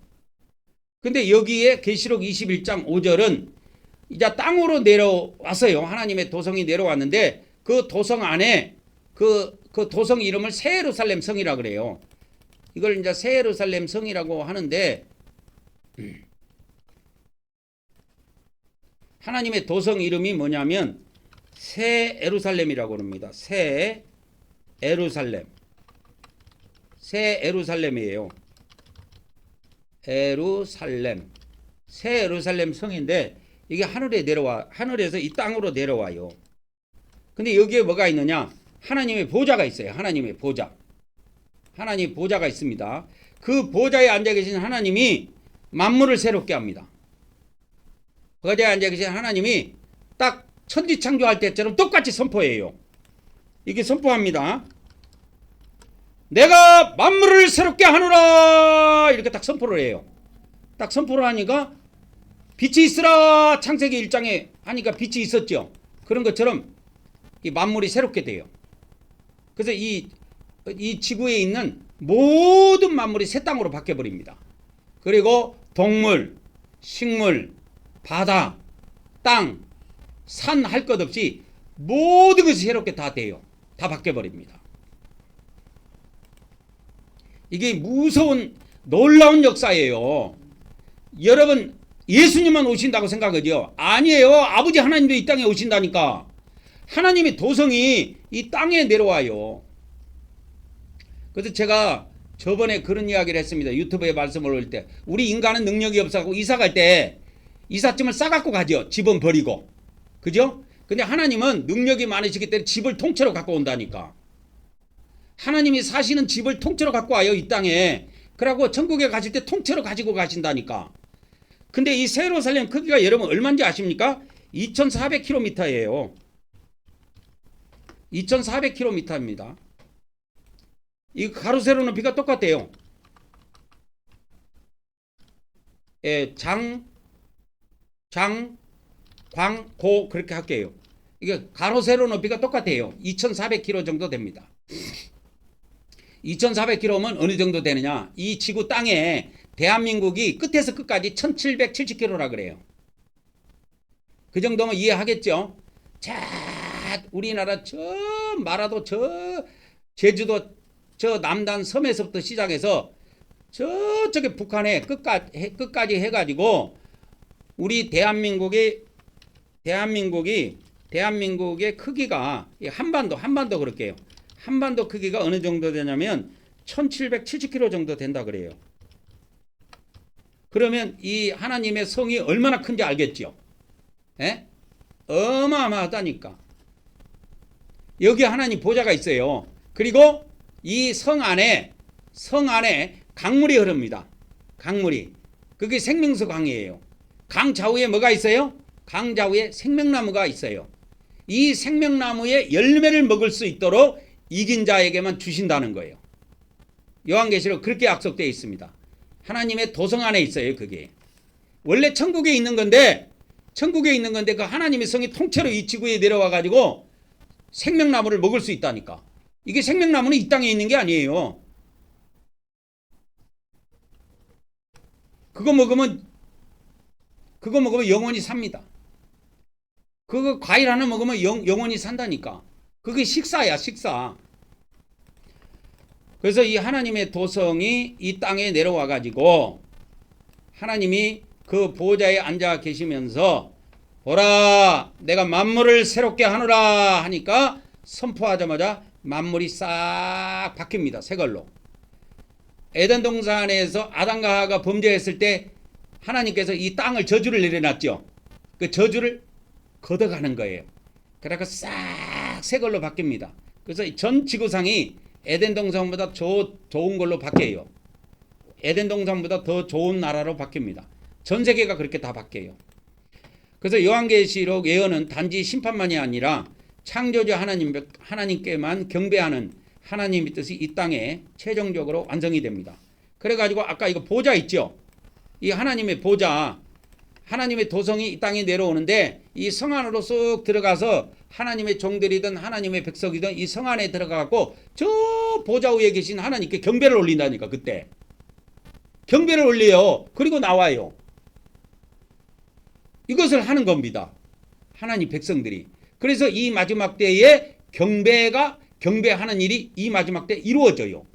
근데 여기에 계시록 21장 5절은 이제 땅으로 내려왔어요. 하나님의 도성이 내려왔는데 그 도성 안에 그 도성 이름을 새 예루살렘 성이라 그래요. 이걸 이제 새 예루살렘 성이라고 하는데 하나님의 도성 이름이 뭐냐면 새 예루살렘이라고 합니다. 새 예루살렘이에요. 새 예루살렘 성인데 이게 하늘에서 이 땅으로 내려와요. 근데 여기에 뭐가 있느냐? 하나님의 보좌가 있어요. 하나님 보좌가 있습니다. 그 보좌에 앉아 계신 하나님이 만물을 새롭게 합니다. 보좌에 앉아 계신 하나님이 딱 천지 창조할 때처럼 똑같이 선포해요. 이게 선포합니다. 내가 만물을 새롭게 하노라 이렇게 딱 선포를 해요. 딱 선포를 하니까 빛이 있으라 창세기 1장에 하니까 빛이 있었죠. 그런 것처럼 이 만물이 새롭게 돼요. 그래서 이 지구에 있는 모든 만물이 새 땅으로 바뀌어버립니다. 그리고 동물, 식물, 바다, 땅, 산 할 것 없이 모든 것이 새롭게 다 돼요. 다 바뀌어버립니다. 이게 무서운 놀라운 역사예요. 여러분 예수님만 오신다고 생각하죠? 아니에요. 아버지 하나님도 이 땅에 오신다니까. 하나님의 도성이 이 땅에 내려와요. 그래서 제가 저번에 그런 이야기를 했습니다. 유튜브에 말씀을 올 때 우리 인간은 능력이 없어서 이사 갈 때 이삿짐을 싸갖고 가죠. 집은 버리고. 그죠? 근데 하나님은 능력이 많으시기 때문에 집을 통째로 갖고 온다니까. 하나님이 사시는 집을 통째로 갖고 와요. 이 땅에. 그러고 천국에 가실 때 통째로 가지고 가신다니까. 근데 이 새 예루살렘 크기가 여러분 얼마인지 아십니까? 2400km예요. 2400km입니다. 이 가로 세로 높이가 똑같아요. 광, 고 그렇게 할게요. 이게 가로 세로 높이가 똑같아요. 2400km 정도 됩니다. 2400km면 어느 정도 되느냐? 이 지구 땅에 대한민국이 끝에서 끝까지 1770km라 그래요. 그 정도면 이해하겠죠? 자, 우리나라 저 마라도 저 제주도 저 남단 섬에서부터 시작해서 저쪽에 북한에 끝까지 해가지고 우리 대한민국의 크기가 한반도 그럴게요. 한반도 크기가 어느 정도 되냐면 1770km 정도 된다 그래요. 그러면 이 하나님의 성이 얼마나 큰지 알겠죠? 에? 어마어마하다니까. 여기 하나님 보좌가 있어요. 그리고 이 성 안에 강물이 흐릅니다. 강물이. 그게 생명수 강이에요. 강 좌우에 뭐가 있어요? 강 좌우에 생명나무가 있어요. 이 생명나무의 열매를 먹을 수 있도록 이긴 자에게만 주신다는 거예요. 요한계시록 그렇게 약속되어 있습니다. 하나님의 도성 안에 있어요. 그게 원래 천국에 있는 건데 그 하나님의 성이 통째로 이 지구에 내려와 가지고 생명나무를 먹을 수 있다니까. 이게 생명나무는 이 땅에 있는 게 아니에요. 그거 먹으면 영원히 삽니다. 그거 과일 하나 먹으면 영원히 산다니까. 그게 식사야, 식사. 그래서 이 하나님의 도성이 이 땅에 내려와 가지고 하나님이 그 보좌에 앉아 계시면서 보라 내가 만물을 새롭게 하노라 하니까 선포하자마자 만물이 싹 바뀝니다. 새 걸로. 에덴 동산에서 아담과 하와가 범죄했을 때 하나님께서 이 땅을 저주를 내려놨죠. 그 저주를 걷어가는 거예요. 그래서 싹 새 걸로 바뀝니다. 그래서 전 지구상이 에덴 동산보다 좋은 걸로 바뀌어요. 에덴 동산보다 더 좋은 나라로 바뀝니다. 전 세계가 그렇게 다 바뀌어요. 그래서 요한계시록 예언은 단지 심판만이 아니라 창조주 하나님께만 경배하는 하나님의 뜻이 이 땅에 최종적으로 완성이 됩니다. 그래가지고 아까 이거 보좌 있죠. 이 하나님의 보좌, 하나님의 도성이 이 땅에 내려오는데 이 성 안으로 쑥 들어가서 하나님의 종들이든 하나님의 백성이든 이 성 안에 들어가고 저 보좌 위에 계신 하나님께 경배를 올린다니까. 그때 경배를 올려요. 그리고 나와요. 이것을 하는 겁니다. 하나님 백성들이. 그래서 이 마지막 때에 경배하는 일이 이 마지막 때 이루어져요.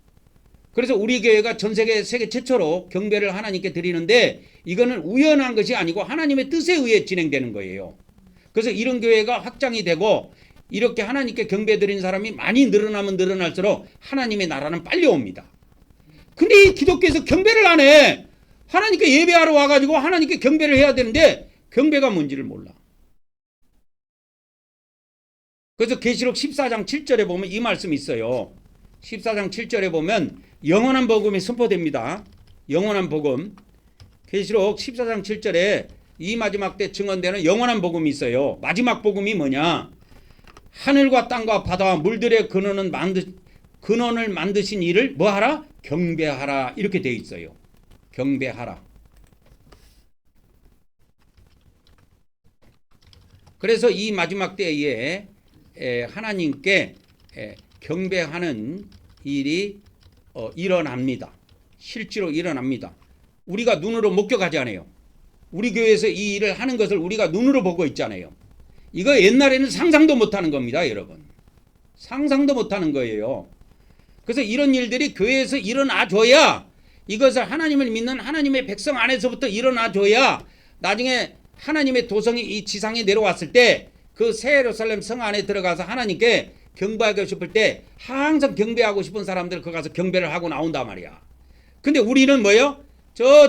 그래서 우리 교회가 전 세계 최초로 경배를 하나님께 드리는데 이거는 우연한 것이 아니고 하나님의 뜻에 의해 진행되는 거예요. 그래서 이런 교회가 확장이 되고 이렇게 하나님께 경배 드리는 사람이 많이 늘어나면 늘어날수록 하나님의 나라는 빨리 옵니다. 근데 이 기독교에서 경배를 안 해. 하나님께 예배하러 와가지고 하나님께 경배를 해야 되는데 경배가 뭔지를 몰라. 그래서 계시록 14장 7절에 보면 이 말씀이 있어요. 14장 7절에 보면 영원한 복음이 선포됩니다. 영원한 복음. 계시록 14장 7절에 이 마지막 때 증언되는 영원한 복음이 있어요. 마지막 복음이 뭐냐? 하늘과 땅과 바다와 물들의 근원을 만드신 이를 뭐하라? 경배하라. 이렇게 되어 있어요. 경배하라. 그래서 이 마지막 때에 하나님께 경배하는 일이 일어납니다. 실제로 일어납니다. 우리가 눈으로 목격하지 않아요. 우리 교회에서 이 일을 하는 것을 우리가 눈으로 보고 있잖아요. 이거 옛날에는 상상도 못하는 겁니다, 여러분. 상상도 못하는 거예요. 그래서 이런 일들이 교회에서 일어나줘야 이것을 하나님을 믿는 하나님의 백성 안에서부터 일어나줘야 나중에 하나님의 도성이 이 지상에 내려왔을 때 그 새 예루살렘 성 안에 들어가서 하나님께 경배하고 싶을 때 항상 경배하고 싶은 사람들 거기 가서 경배를 하고 나온단 말이야. 근데 우리는 뭐예요?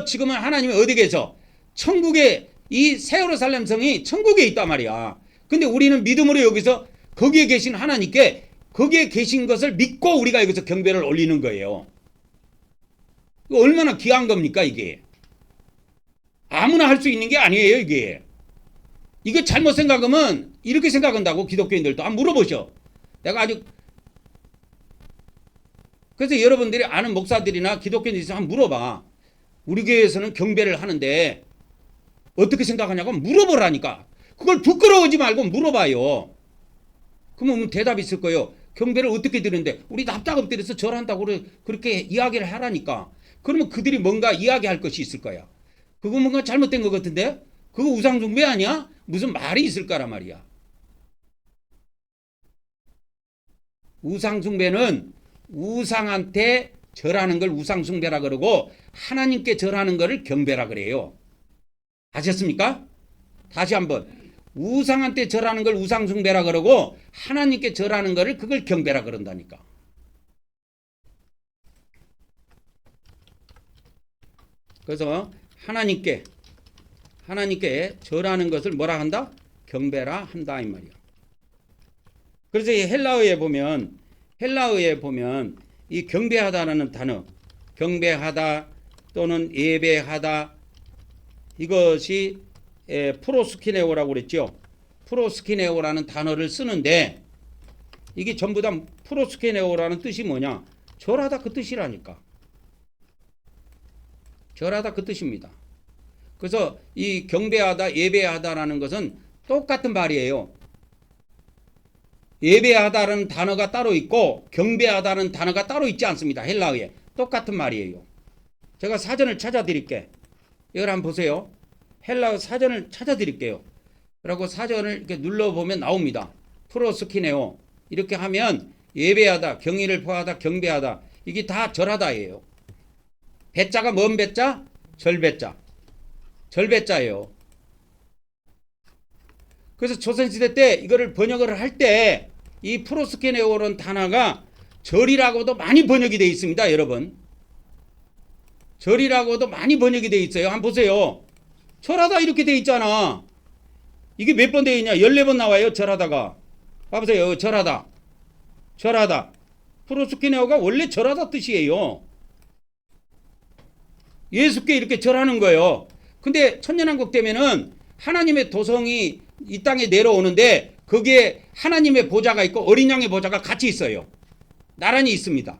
지금은 하나님이 어디 계셔? 천국에 이 새 예루살렘 성이 천국에 있단 말이야. 근데 우리는 믿음으로 여기서 거기에 계신 하나님께 거기에 계신 것을 믿고 우리가 여기서 경배를 올리는 거예요. 이거 얼마나 귀한 겁니까 이게? 아무나 할 수 있는 게 아니에요 이게. 이거 잘못 생각하면 이렇게 생각한다고 기독교인들도 한번 물어보셔. 내가 아주 그래서 여러분들이 아는 목사들이나 기독교인들이 있으면 한번 물어봐. 우리 교회에서는 경배를 하는데 어떻게 생각하냐고 물어보라니까. 그걸 부끄러워하지 말고 물어봐요. 그러면 대답이 있을 거예요. 경배를 어떻게 드리는데 우리 납작 엎드려서 절한다고 그렇게 이야기를 하라니까. 그러면 그들이 뭔가 이야기할 것이 있을 거야. 그거 뭔가 잘못된 것 같은데? 그거 우상숭배 아니야? 무슨 말이 있을 거란 말이야. 우상숭배는 우상한테 절하는 걸 우상숭배라 그러고 하나님께 절하는 거를 경배라 그래요. 아셨습니까? 다시 한번. 우상한테 절하는 걸 우상숭배라 그러고 하나님께 절하는 거를 그걸 경배라 그런다니까. 그래서 하나님께 절하는 것을 뭐라 한다? 경배라 한다 이 말이야. 그래서 이 헬라어에 보면 이 경배하다라는 단어, 경배하다 또는 예배하다 이것이 프로스키네오라고 그랬죠. 프로스키네오라는 단어를 쓰는데 이게 전부 다 프로스키네오라는 뜻이 뭐냐? 절하다 그 뜻이라니까. 절하다 그 뜻입니다. 그래서 이 경배하다, 예배하다라는 것은 똑같은 말이에요. 예배하다라는 단어가 따로 있고 경배하다는 단어가 따로 있지 않습니다. 헬라어에. 똑같은 말이에요. 제가 사전을 찾아드릴게. 이걸 한번 보세요. 헬라어 사전을 찾아드릴게요. 그리고 사전을 이렇게 눌러보면 나옵니다. 프로스키네오. 이렇게 하면 예배하다, 경의를 표하다, 경배하다. 이게 다 절하다예요. 배자가 뭔 배자? 절배자. 절배자예요. 그래서 조선시대 때 이거를 번역을 할 때 이 프로스케네오라는 단어가 절이라고도 많이 번역이 되어 있습니다. 여러분. 절이라고도 많이 번역이 되어 있어요. 한번 보세요. 절하다 이렇게 되어 있잖아. 이게 몇 번 되어 있냐? 14번 나와요. 절하다가. 봐보세요. 절하다. 절하다. 프로스케네오가 원래 절하다 뜻이에요. 예수께 이렇게 절하는 거예요. 근데 천년왕국 때면은 하나님의 도성이 이 땅에 내려오는데 거기에 하나님의 보좌가 있고 어린 양의 보좌가 같이 있어요. 나란히 있습니다.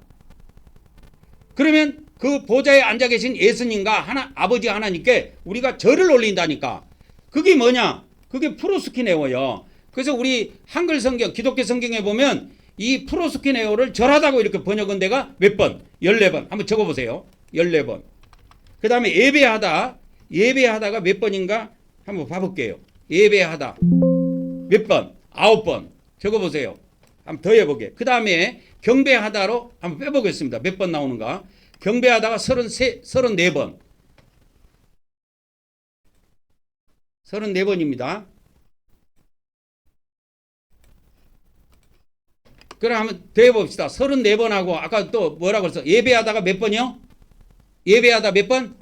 그러면 그 보좌에 앉아 계신 예수님과 아버지 하나님께 우리가 절을 올린다니까. 그게 뭐냐? 그게 프로스키네오예요. 그래서 우리 한글 성경, 기독교 성경에 보면 이 프로스키네오를 절하다고 이렇게 번역한 데가 몇 번? 14번. 한번 적어보세요. 14번. 그 다음에 예배하다가 몇 번인가? 한번 봐볼게요. 예배하다. 몇 번? 9번. 적어보세요. 한번 더 해보게. 그 다음에 경배하다로 한번 빼보겠습니다. 몇 번 나오는가? 경배하다가 34번. 34번입니다. 그럼 한번 더 해봅시다. 34번하고 아까 또 뭐라고 했어? 예배하다가 몇 번이요? 예배하다 몇 번?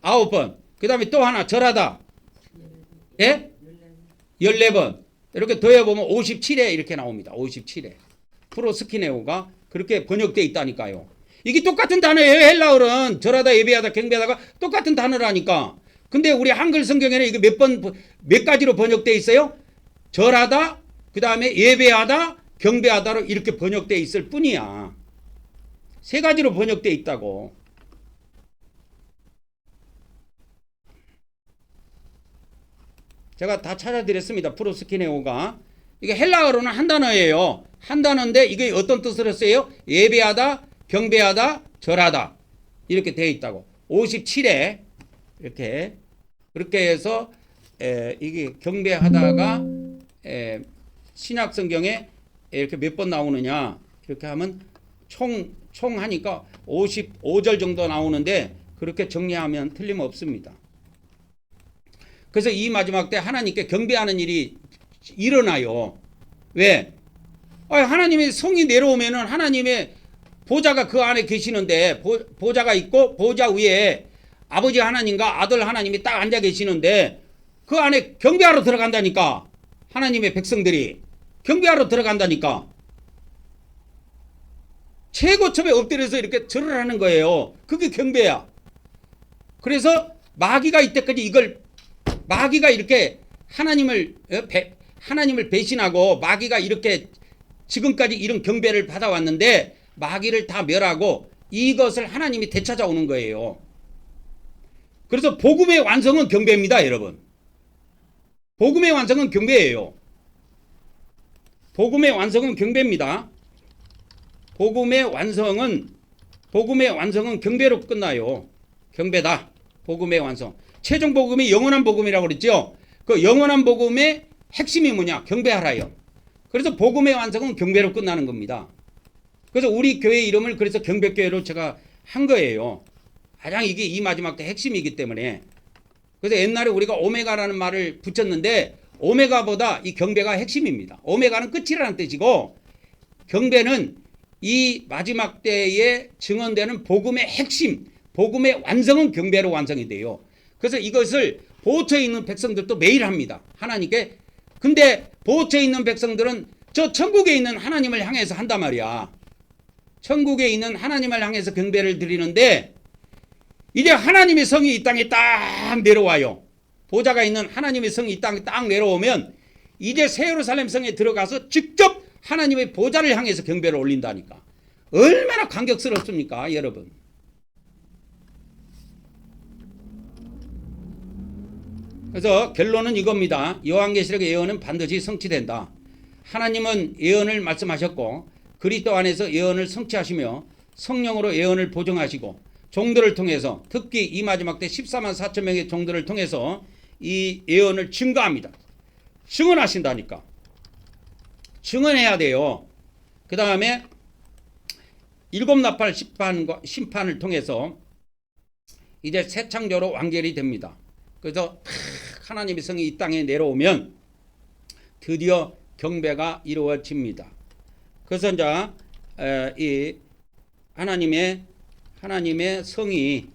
9번. 그 다음에 또 하나 절하다. 예? 14번. 이렇게 더해보면 57회 이렇게 나옵니다. 57회. 프로스키네오가 그렇게 번역되어 있다니까요. 이게 똑같은 단어예요. 헬라어는 절하다, 예배하다, 경배하다가 똑같은 단어라니까. 근데 우리 한글 성경에는 이게 몇 가지로 번역되어 있어요? 절하다, 그 다음에 예배하다, 경배하다로 이렇게 번역되어 있을 뿐이야. 세 가지로 번역되어 있다고. 제가 다 찾아드렸습니다. 프로스키네오가. 이게 헬라어로는 한 단어예요. 한 단어인데 이게 어떤 뜻을 했어요? 예배하다, 경배하다, 절하다. 이렇게 되어 있다고. 57회 이렇게 그렇게 해서 이게 경배하다가 신약 성경에 이렇게 몇 번 나오느냐 이렇게 하면 총 하니까 55절 정도 나오는데 그렇게 정리하면 틀림없습니다. 그래서 이 마지막 때 하나님께 경배하는 일이 일어나요. 왜? 하나님의 성이 내려오면은 하나님의 보좌가 그 안에 계시는데 보좌가 있고 보좌 위에 아버지 하나님과 아들 하나님이 딱 앉아 계시는데 그 안에 경배하러 들어간다니까. 하나님의 백성들이 경배하러 들어간다니까. 최고첩에 엎드려서 이렇게 절을 하는 거예요. 그게 경배야. 그래서 마귀가 이때까지 마귀가 이렇게 하나님을 배신하고 마귀가 이렇게 지금까지 이런 경배를 받아왔는데 마귀를 다 멸하고 이것을 하나님이 되찾아오는 거예요. 그래서 복음의 완성은 경배입니다, 여러분. 복음의 완성은 경배예요. 복음의 완성은 경배입니다. 복음의 완성은 경배로 끝나요. 경배다. 복음의 완성. 최종 복음이 영원한 복음이라고 그랬죠. 그 영원한 복음의 핵심이 뭐냐? 경배하라요. 그래서 복음의 완성은 경배로 끝나는 겁니다. 그래서 우리 교회 이름을 그래서 경배교회로 제가 한 거예요. 가장 이게 이 마지막 때 핵심이기 때문에. 그래서 옛날에 우리가 오메가라는 말을 붙였는데 오메가보다 이 경배가 핵심입니다. 오메가는 끝이라는 뜻이고 경배는 이 마지막 때에 증언되는 복음의 핵심, 복음의 완성은 경배로 완성이 돼요. 그래서 이것을 보호처에 있는 백성들도 매일 합니다. 하나님께. 근데 보호처에 있는 백성들은 저 천국에 있는 하나님을 향해서 한단 말이야. 천국에 있는 하나님을 향해서 경배를 드리는데 이제 하나님의 성이 이 땅에 딱 내려와요. 보좌가 있는 하나님의 성이 이 땅에 딱 내려오면 이제 새 예루살렘 성에 들어가서 직접 하나님의 보좌를 향해서 경배를 올린다니까. 얼마나 감격스럽습니까, 여러분. 그래서 결론은 이겁니다. 요한계시록의 예언은 반드시 성취된다. 하나님은 예언을 말씀하셨고 그리스도 안에서 예언을 성취하시며 성령으로 예언을 보증하시고 종들을 통해서 특히 이 마지막 때 14만 4천 명의 종들을 통해서 이 예언을 증거합니다. 증언하신다니까. 증언해야 돼요. 그 다음에 일곱 나팔 심판을 통해서 이제 새 창조로 완결이 됩니다. 그래서 하나님의 성이 이 땅에 내려오면 드디어 경배가 이루어집니다. 그래서 이제 이 하나님의 성이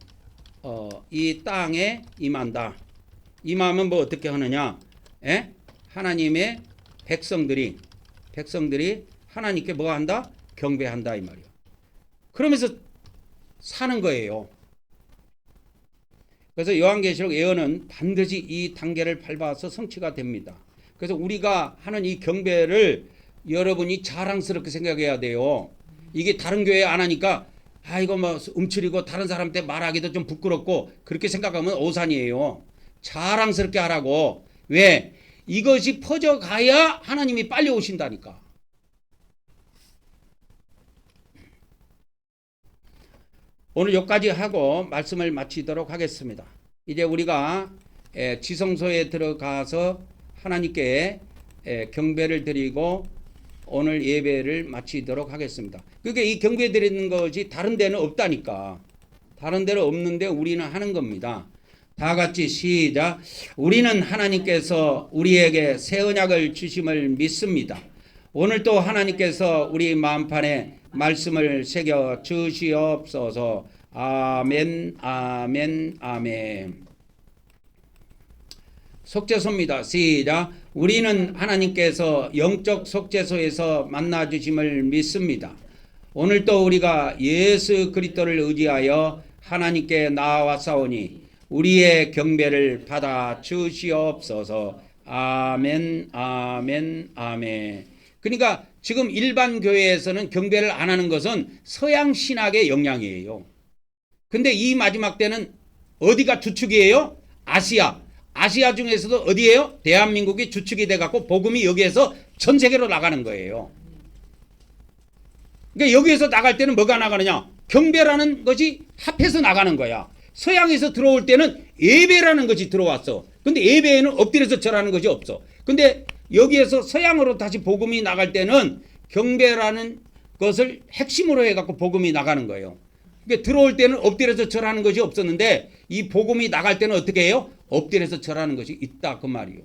이 땅에 임한다. 임하면 뭐 어떻게 하느냐? 하나님의 백성들이 하나님께 뭐 한다? 경배한다 이 말이야. 그러면서 사는 거예요. 그래서 요한계시록 예언은 반드시 이 단계를 밟아서 성취가 됩니다. 그래서 우리가 하는 이 경배를 여러분이 자랑스럽게 생각해야 돼요. 이게 다른 교회 안 하니까 이거 뭐 움츠리고 다른 사람한테 말하기도 좀 부끄럽고 그렇게 생각하면 오산이에요. 자랑스럽게 하라고. 왜? 이것이 퍼져가야 하나님이 빨리 오신다니까. 오늘 여기까지 하고 말씀을 마치도록 하겠습니다. 이제 우리가 지성소에 들어가서 하나님께 경배를 드리고 오늘 예배를 마치도록 하겠습니다. 그러니까 이 경배 드리는 것이 다른 데는 없다니까. 다른 데는 없는데 우리는 하는 겁니다. 다 같이 시작. 우리는 하나님께서 우리에게 새 언약을 주심을 믿습니다. 오늘도 하나님께서 우리 마음판에 말씀을 새겨 주시옵소서. 아멘, 아멘, 아멘. 속죄소입니다. 시작. 우리는 하나님께서 영적 속죄소에서 만나 주심을 믿습니다. 오늘도 우리가 예수 그리스도를 의지하여 하나님께 나아왔사오니 우리의 경배를 받아 주시옵소서. 아멘, 아멘, 아멘. 그러니까 지금 일반 교회에서는 경배를 안 하는 것은 서양 신학의 영향이에요. 근데 이 마지막 때는 어디가 주축이에요? 아시아 중에서도 어디예요? 대한민국이 주축이 돼갖고 복음이 여기에서 전 세계로 나가는 거예요. 그러니까 여기에서 나갈 때는 뭐가 나가느냐? 경배라는 것이 합해서 나가는 거야. 서양에서 들어올 때는 예배라는 것이 들어왔어. 근데 예배에는 엎드려서 절하는 것이 없어. 근데 여기에서 서양으로 다시 복음이 나갈 때는 경배라는 것을 핵심으로 해갖고 복음이 나가는 거예요. 그러니까 들어올 때는 엎드려서 절하는 것이 없었는데 이 복음이 나갈 때는 어떻게 해요? 엎드려서 절하는 것이 있다 그 말이요.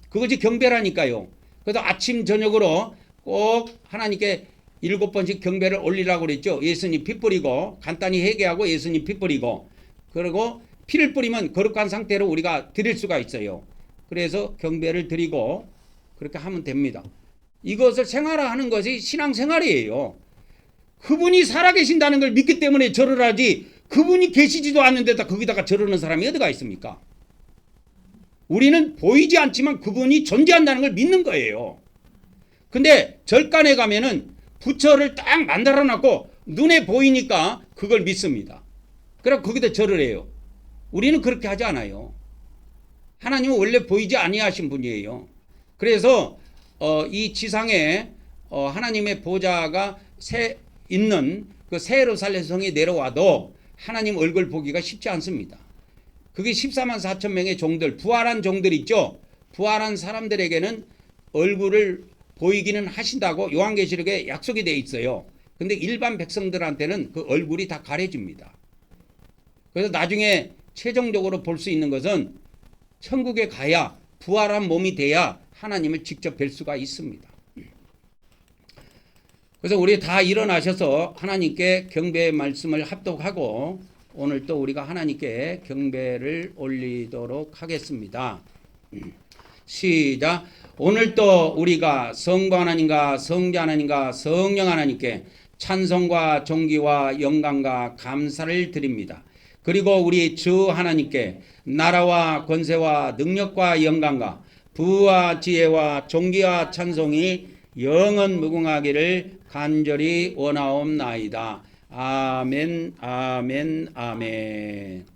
그것이 경배라니까요. 그래서 아침 저녁으로 꼭 하나님께 7번씩 경배를 올리라고 그랬죠. 예수님 피 뿌리고 간단히 회개하고 예수님 피 뿌리고 그리고 피를 뿌리면 거룩한 상태로 우리가 드릴 수가 있어요. 그래서 경배를 드리고 그렇게 하면 됩니다. 이것을 생활화하는 것이 신앙생활이에요. 그분이 살아계신다는 걸 믿기 때문에 절을 하지 그분이 계시지도 않는데다 거기다가 절하는 사람이 어디가 있습니까? 우리는 보이지 않지만 그분이 존재한다는 걸 믿는 거예요. 근데 절간에 가면은 부처를 딱 만들어 놨고 눈에 보이니까 그걸 믿습니다. 그럼 거기다 절을 해요. 우리는 그렇게 하지 않아요. 하나님은 원래 보이지 아니하신 분이에요. 그래서 이 지상에 하나님의 보좌가 있는 그 새 예루살렘 성에 내려와도 하나님 얼굴 보기가 쉽지 않습니다. 그게 14만 4천 명의 종들, 부활한 종들 있죠. 부활한 사람들에게는 얼굴을 보이기는 하신다고 요한계시록에 약속이 돼 있어요. 근데 일반 백성들한테는 그 얼굴이 다 가려집니다. 그래서 나중에 최종적으로 볼 수 있는 것은 천국에 가야 부활한 몸이 돼야 하나님을 직접 뵐 수가 있습니다. 그래서 우리 다 일어나셔서 하나님께 경배의 말씀을 합독하고 오늘 또 우리가 하나님께 경배를 올리도록 하겠습니다. 시작. 오늘 또 우리가 성부 하나님과 성자 하나님과 성령 하나님께 찬송과 존귀와 영광과 감사를 드립니다. 그리고 우리 주 하나님께 나라와 권세와 능력과 영광과 부와 지혜와 존귀와 찬송이 영원 무궁하기를 간절히 원하옵나이다. 아멘, 아멘, 아멘.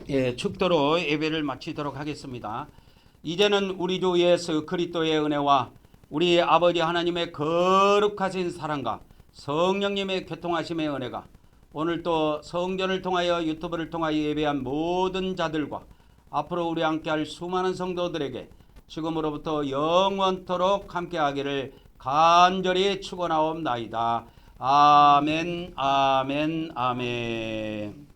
예, 축도로 예배를 마치도록 하겠습니다. 이제는 우리 주 예수 그리스도의 은혜와 우리 아버지 하나님의 거룩하신 사랑과 성령님의 교통하심의 은혜가 오늘 또 성전을 통하여 유튜브를 통하여 예배한 모든 자들과 앞으로 우리 함께할 수많은 성도들에게 지금으로부터 영원토록 함께하기를 간절히 축원하옵나이다. 아멘, 아멘, 아멘.